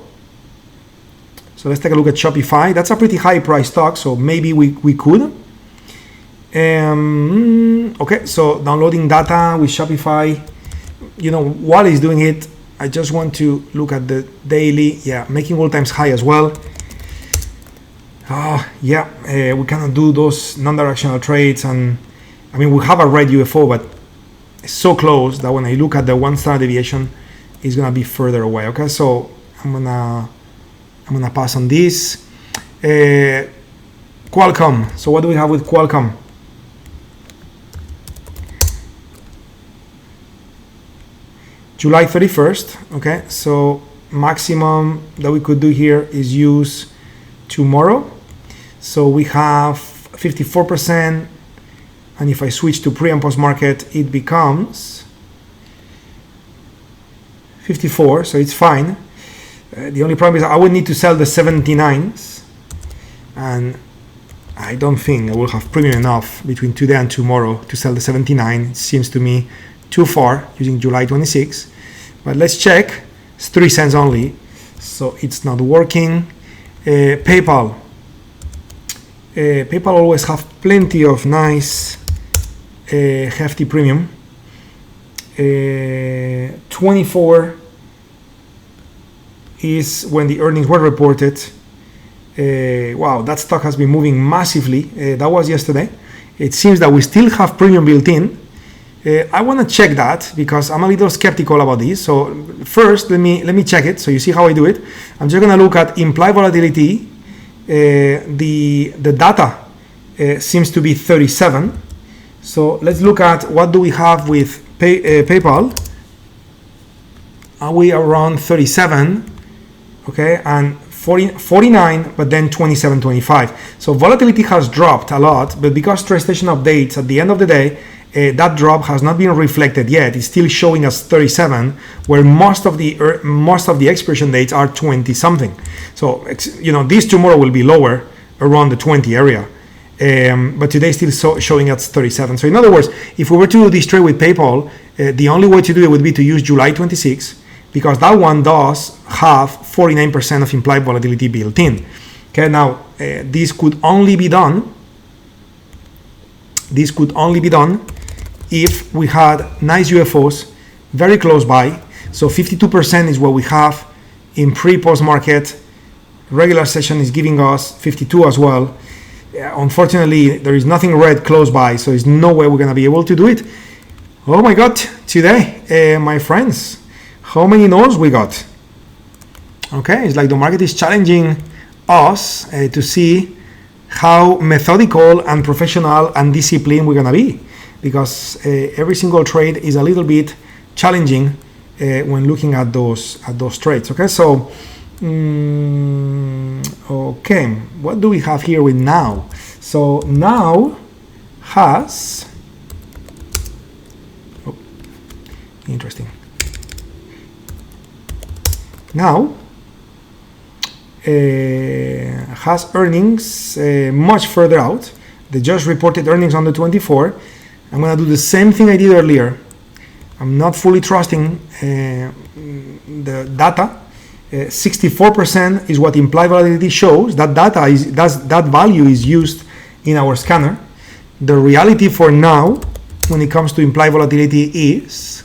So let's take a look at Shopify. That's a pretty high price stock, so maybe we could. Okay, so downloading data with Shopify. You know, while it's doing it, I just want to look at the daily. Yeah, making all-time high as well. We cannot do those non-directional trades, and I mean we have a red UFO, but it's so close that when I look at the 1 standard deviation, it's gonna be further away. Okay, so I'm gonna pass on this. Qualcomm. So what do we have with Qualcomm? July 31st. Okay, so maximum that we could do here is use tomorrow. So we have 54%, and if I switch to pre and post market, it becomes 54. So it's fine. The only problem is I would need to sell the 79s, and I don't think I will have premium enough between today and tomorrow to sell the 79. It seems to me too far using July 26. But let's check. It's 3 cents only, so it's not working. PayPal. PayPal always have plenty of nice hefty premium. 24 is when the earnings were reported. Wow, that stock has been moving massively. That was yesterday. It seems that we still have premium built in. I want to check that because I'm a little skeptical about this. So first, let me check it. So you see how I do it. I'm just going to look at implied volatility. The data seems to be 37. So let's look at what do we have with PayPal. Are we around 37? Okay, and 49, but then 27.25. So volatility has dropped a lot, but because TradeStation updates at the end of the day, that drop has not been reflected yet. It's still showing us 37, where most of the expiration dates are 20 something. So you know, this tomorrow will be lower, around the 20 area, but today still showing us 37. So in other words, if we were to do this trade with PayPal, the only way to do it would be to use July 26, because that one does have 49% of implied volatility built in. Okay, now this could only be done. This could only be done if we had nice UFOs very close by. So 52% is what we have in pre-post market. Regular session is giving us 52 as well. Unfortunately, there is nothing red close by, so there's no way we're going to be able to do it. Oh my God, today, my friends, how many no's we got? Okay, it's like the market is challenging us to see how methodical and professional and disciplined we're gonna be, because every single trade is a little bit challenging when looking at those trades. Okay, so okay, what do we have here with now? So now has interesting. Now has earnings much further out. They just reported earnings on the 24. I'm gonna do the same thing I did earlier. I'm not fully trusting the data. 64% is what implied volatility shows. That data is that value is used in our scanner. The reality for now, when it comes to implied volatility, is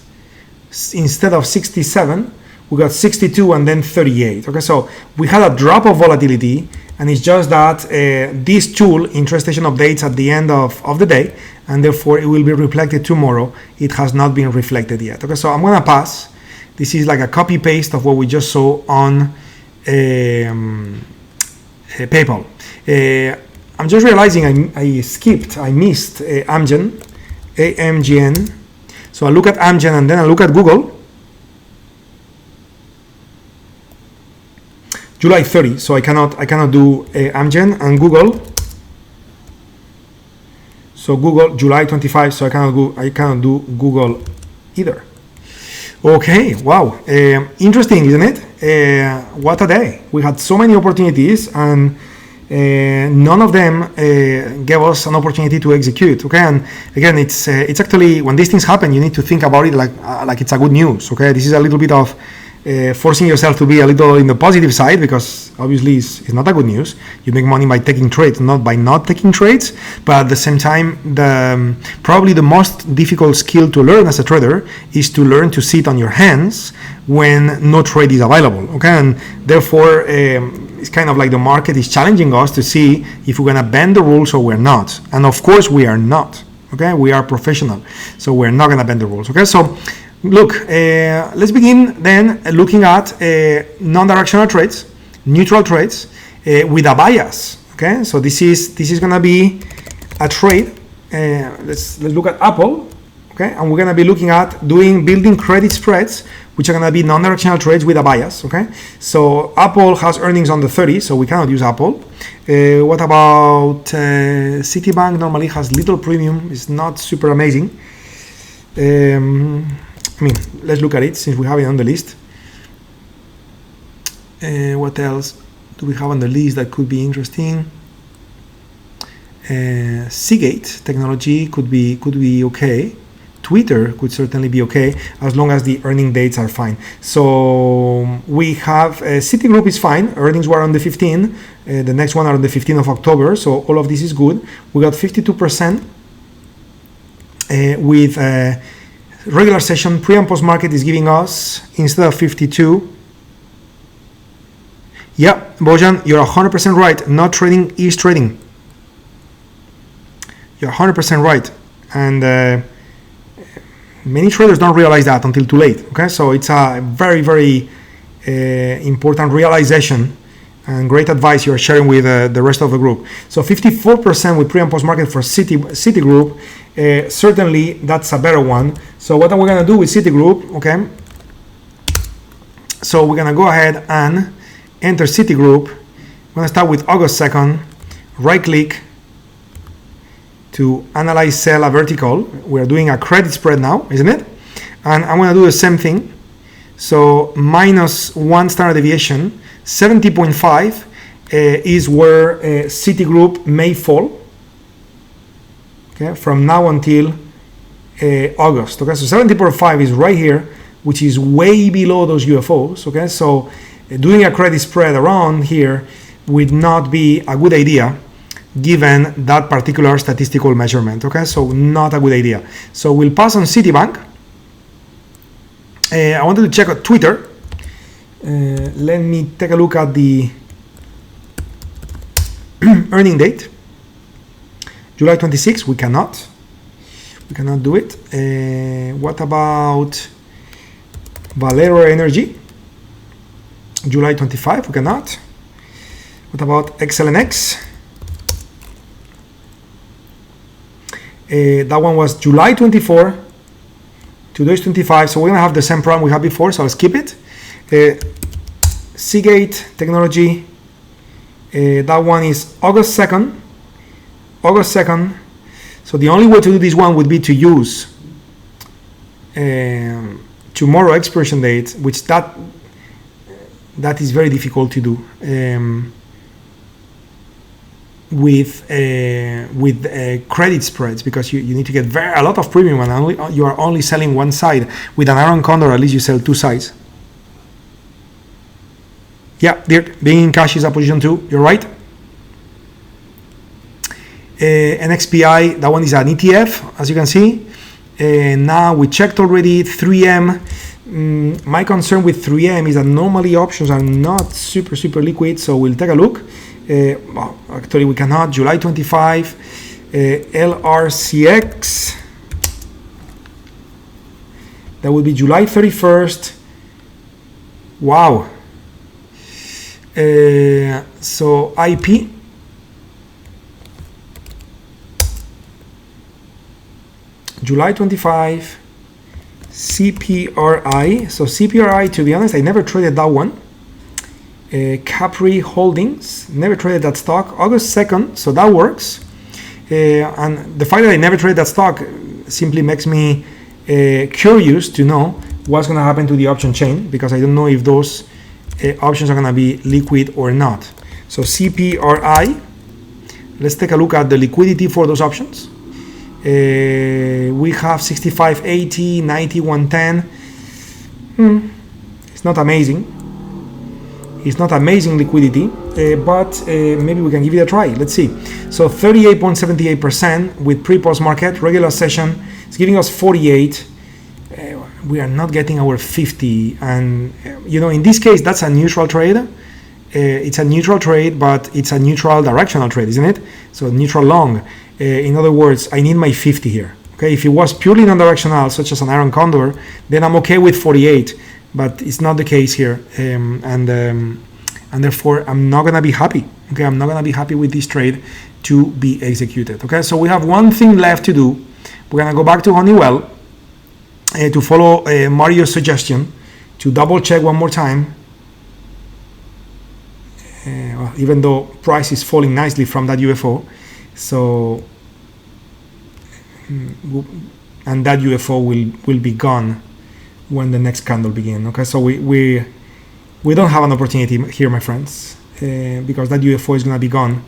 instead of 67, we got 62 and then 38. Okay, so we had a drop of volatility, and it's just that this tool, interest station, updates at the end of the day, and therefore it will be reflected tomorrow. It has not been reflected yet. Okay, so I'm gonna pass. This is like a copy paste of what we just saw on PayPal. I'm just realizing I missed AMGN. So I look at Amgen and then I look at Google. July 30, so I cannot do Amgen and Google. So Google July 25, so I cannot do Google either. Okay, wow, interesting, isn't it? What a day! We had so many opportunities, and none of them gave us an opportunity to execute. Okay, and again, it's actually, when these things happen, you need to think about it like it's a good news. Okay, this is a little bit of forcing yourself to be a little in the positive side, because obviously it's not a good news. You make money by taking trades, not by not taking trades. But at the same time, probably the most difficult skill to learn as a trader is to learn to sit on your hands when no trade is available. Okay, and therefore it's kind of like the market is challenging us to see if we're gonna bend the rules or we're not. And of course we are not. Okay, we are professional, so we're not gonna bend the rules. Okay, so look, let's begin then looking at non-directional trades, neutral trades with a bias. Okay, so this is gonna be a trade. Let's look at Apple. Okay, and we're gonna be looking at building credit spreads, which are gonna be non-directional trades with a bias. Okay, so Apple has earnings on the 30, so we cannot use Apple. What about Citibank? Normally has little premium. It's not super amazing. I mean, let's look at it since we have it on the list. What else do we have on the list that could be interesting? Seagate technology could be okay. Twitter could certainly be okay as long as the earning dates are fine. So we have Citigroup is fine. Earnings were on the 15th. The next one are on the 15th of October. So all of this is good. We got 52% with regular session. Pre and post market is giving us, instead of 52. Yeah, Bojan, you're 100% right. Not trading is trading. You're 100% right. And many traders don't realize that until too late. Okay, so it's a very, very important realization and great advice you're sharing with the rest of the group. So 54% with pre and post market for Citigroup. Certainly that's a better one. So what are we gonna do with Citigroup? Okay, so we're gonna go ahead and enter Citigroup. I'm gonna start with August 2nd. Right click to analyze sell a vertical. We're doing a credit spread now, isn't it? And I'm gonna do the same thing. So -1 standard deviation, 70.5 is where Citigroup may fall. Okay, from now until August. Okay, so 70.5 is right here, which is way below those UFOs. Okay, so doing a credit spread around here would not be a good idea given that particular statistical measurement. Okay, so not a good idea. So we'll pass on Citibank. I wanted to check out Twitter. Let me take a look at the earning date. July 26, we cannot do it. What about Valero Energy? July 25, we cannot. What about XLNX? That one was July 24, today's 25, so we're gonna have the same problem we had before, so I'll skip it. Seagate Technology, that one is August 2nd. So the only way to do this one would be to use tomorrow expiration date, which that is very difficult to do. credit spreads, because you need to get a lot of premium, and you are only selling one side. With an iron condor, at least you sell two sides. Yeah, being in cash is a position too. You're right. NXPI, that one is an ETF, as you can see. Now we checked already 3M. My concern with 3M is that normally options are not super liquid, so we'll take a look. Well, actually we cannot. July 25, LRCX, that will be July 31st. Wow. So IP, July 25, CPRI. So CPRI, to be honest, I never traded that one. Capri Holdings, never traded that stock. August 2nd, so that works. And the fact that I never traded that stock simply makes me curious to know what's going to happen to the option chain, because I don't know if those options are going to be liquid or not. So CPRI, let's take a look at the liquidity for those options. We have 65.80, 90, 110. It's not amazing. It's not amazing liquidity, but maybe we can give it a try. Let's see. So 38.78% with pre-post market. Regular session is giving us 48. We are not getting our 50, and in this case that's a neutral trade. It's a neutral trade, but it's a neutral directional trade, isn't it? So neutral long. In other words, I need my 50 here. Okay, if it was purely non-directional, such as an iron condor, then I'm okay with 48, but it's not the case here, and therefore I'm not gonna be happy. Okay, I'm not gonna be happy with this trade to be executed. Okay, so we have one thing left to do. We're gonna go back to Honeywell to follow Mario's suggestion to double check one more time. Well, even though price is falling nicely from that UFO, so and that UFO will be gone when the next candle begins. Okay, so we don't have an opportunity here, my friends, because that UFO is going to be gone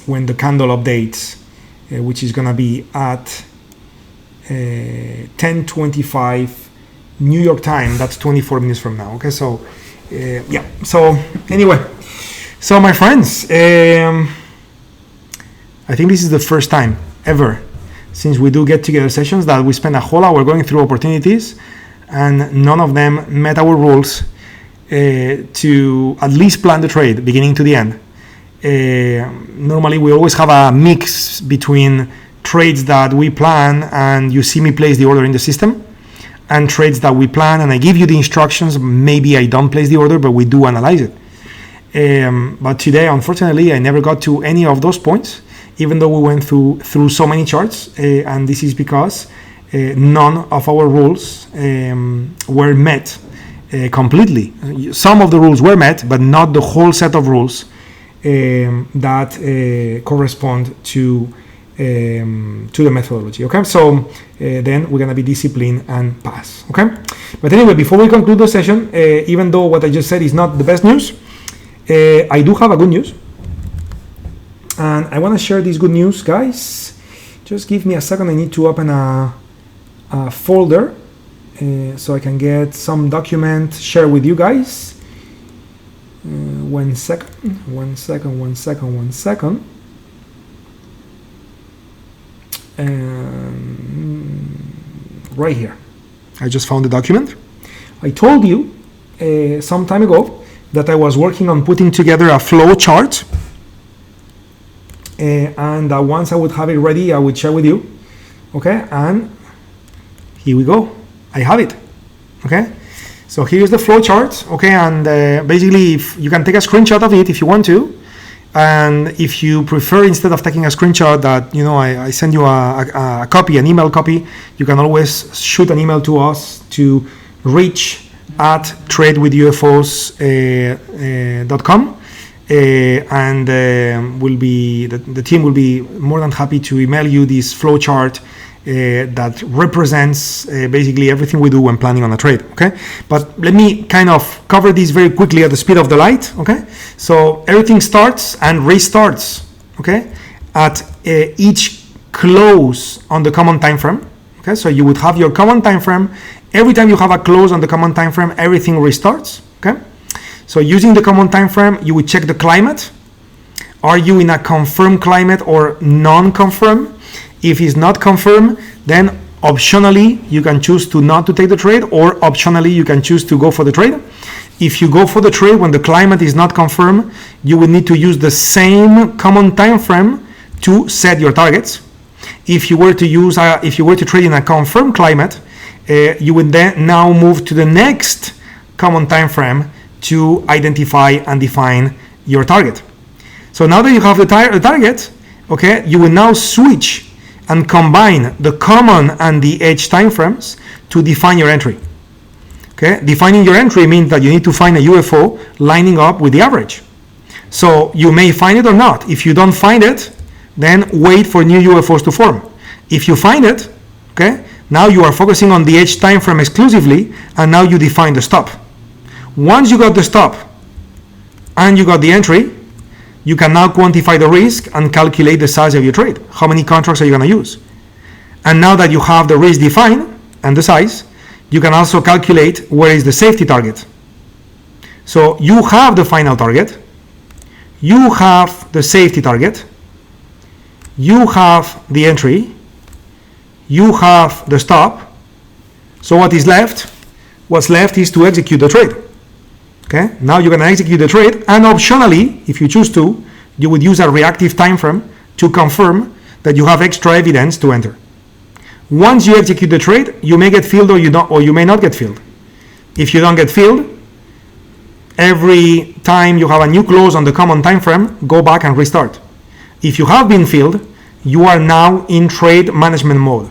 when the candle updates, which is going to be at 10:25 New York time. That's 24 minutes from now. Okay, so yeah, so anyway, so my friends, I think this is the first time ever since we do get together sessions that we spend a whole hour going through opportunities, and none of them met our rules to at least plan the trade beginning to the end. Normally we always have a mix between trades that we plan and you see me place the order in the system, and trades that we plan and I give you the instructions. Maybe I don't place the order, but we do analyze it. But today, unfortunately, I never got to any of those points, even though we went through so many charts, and this is because none of our rules were met completely. Some of the rules were met, but not the whole set of rules that correspond to the methodology. Okay, so then we're gonna be disciplined and pass. Okay, but anyway, before we conclude the session, even though what I just said is not the best news, I do have a good news, and I want to share this good news, guys. Just give me a second. I need to open a folder so I can get some document share with you guys. One second. Right here, I just found the document. I told you some time ago that I was working on putting together a flow chart, and once I would have it ready, I would share with you. Okay, and here we go. I have it. Okay, so here's the flow chart. Okay, and basically, if you can take a screenshot of it if you want to, and if you prefer, instead of taking a screenshot, that I send you a copy, an email copy, you can always shoot an email to us to reach@tradewithufos.com, and the team will be more than happy to email you this flow chart that represents basically everything we do when planning on a trade. Okay, but let me kind of cover this very quickly at the speed of the light. Okay, so everything starts and restarts, okay, at each close on the common time frame. Okay, so you would have your common time frame. Every time you have a close on the common time frame, everything restarts. Okay, so using the common time frame, you would check the climate. Are you in a confirmed climate or non-confirmed? If it's not confirmed, then optionally you can choose to not to take the trade, or optionally you can choose to go for the trade. If you go for the trade when the climate is not confirmed, you will need to use the same common time frame to set your targets. If you were to trade in a confirmed climate, you would then now move to the next common time frame to identify and define your target. So now that you have the target, okay, you will now switch and combine the common and the edge time frames to define your entry. Okay, defining your entry means that you need to find a UFO lining up with the average. So you may find it or not. If you don't find it, then wait for new UFOs to form. If you find it, okay, now you are focusing on the edge time frame exclusively, and now you define the stop. Once you got the stop and you got the entry, you can now quantify the risk and calculate the size of your trade. How many contracts are you going to use? And now that you have the risk defined and the size, you can also calculate where is the safety target. So you have the final target, you have the safety target, you have the entry, you have the stop. So what is left? What's left is to execute the trade. Okay, now you're going to execute the trade, and optionally, if you choose to, you would use a reactive time frame to confirm that you have extra evidence to enter. Once you execute the trade, you may get filled or you may not get filled. If you don't get filled, every time you have a new close on the common time frame, go back and restart. If you have been filled, you are now in trade management mode.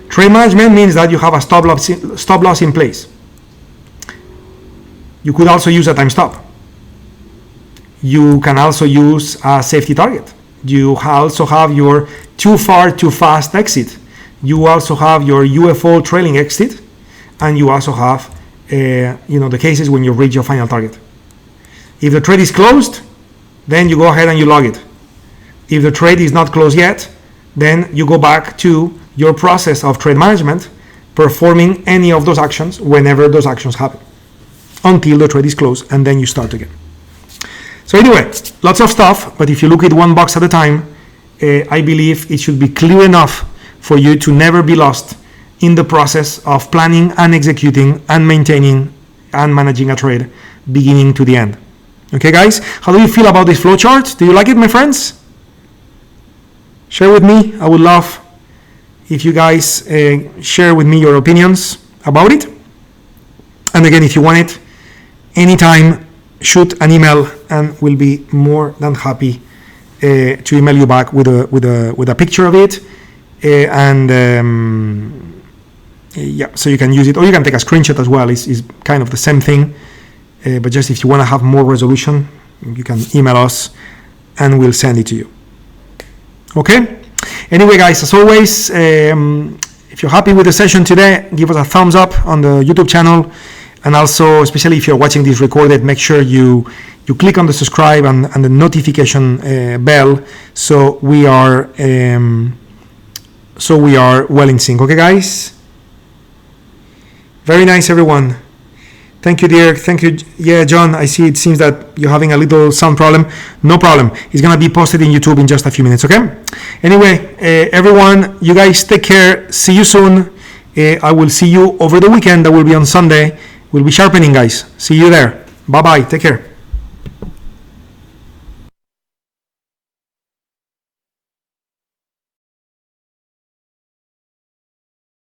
Trade management means that you have a stop loss in place. You could also use a time stop. You can also use a safety target. You also have your too far, too fast exit. You also have your UFO trailing exit, and you also have the cases when you reach your final target. If the trade is closed, then you go ahead and you log it. If the trade is not closed yet, then you go back to your process of trade management, performing any of those actions whenever those actions happen, until the trade is closed, and then you start again. So anyway, lots of stuff, but if you look at one box at a time, I believe it should be clear enough for you to never be lost in the process of planning and executing and maintaining and managing a trade beginning to the end. Okay guys, how do you feel about this flowchart? Do you like it, my friends? Share with me. I would love if you guys share with me your opinions about it. And again, if you want it, anytime, shoot an email, and we'll be more than happy to email you back with a picture of it, so you can use it, or you can take a screenshot as well. It's kind of the same thing, but just if you want to have more resolution, you can email us, and we'll send it to you. Okay. Anyway, guys, as always, if you're happy with the session today, give us a thumbs up on the YouTube channel. And also, especially if you're watching this recorded, make sure you click on the subscribe and the notification bell, so we are well in sync. Okay, guys. Very nice, everyone. Thank you, dear. Thank you. Yeah, John, I see it seems that you're having a little sound problem. No problem. It's going to be posted in YouTube in just a few minutes, okay? Anyway, everyone, you guys take care. See you soon. I will see you over the weekend. That will be on Sunday. We'll be sharpening, guys. See you there. Bye-bye. Take care.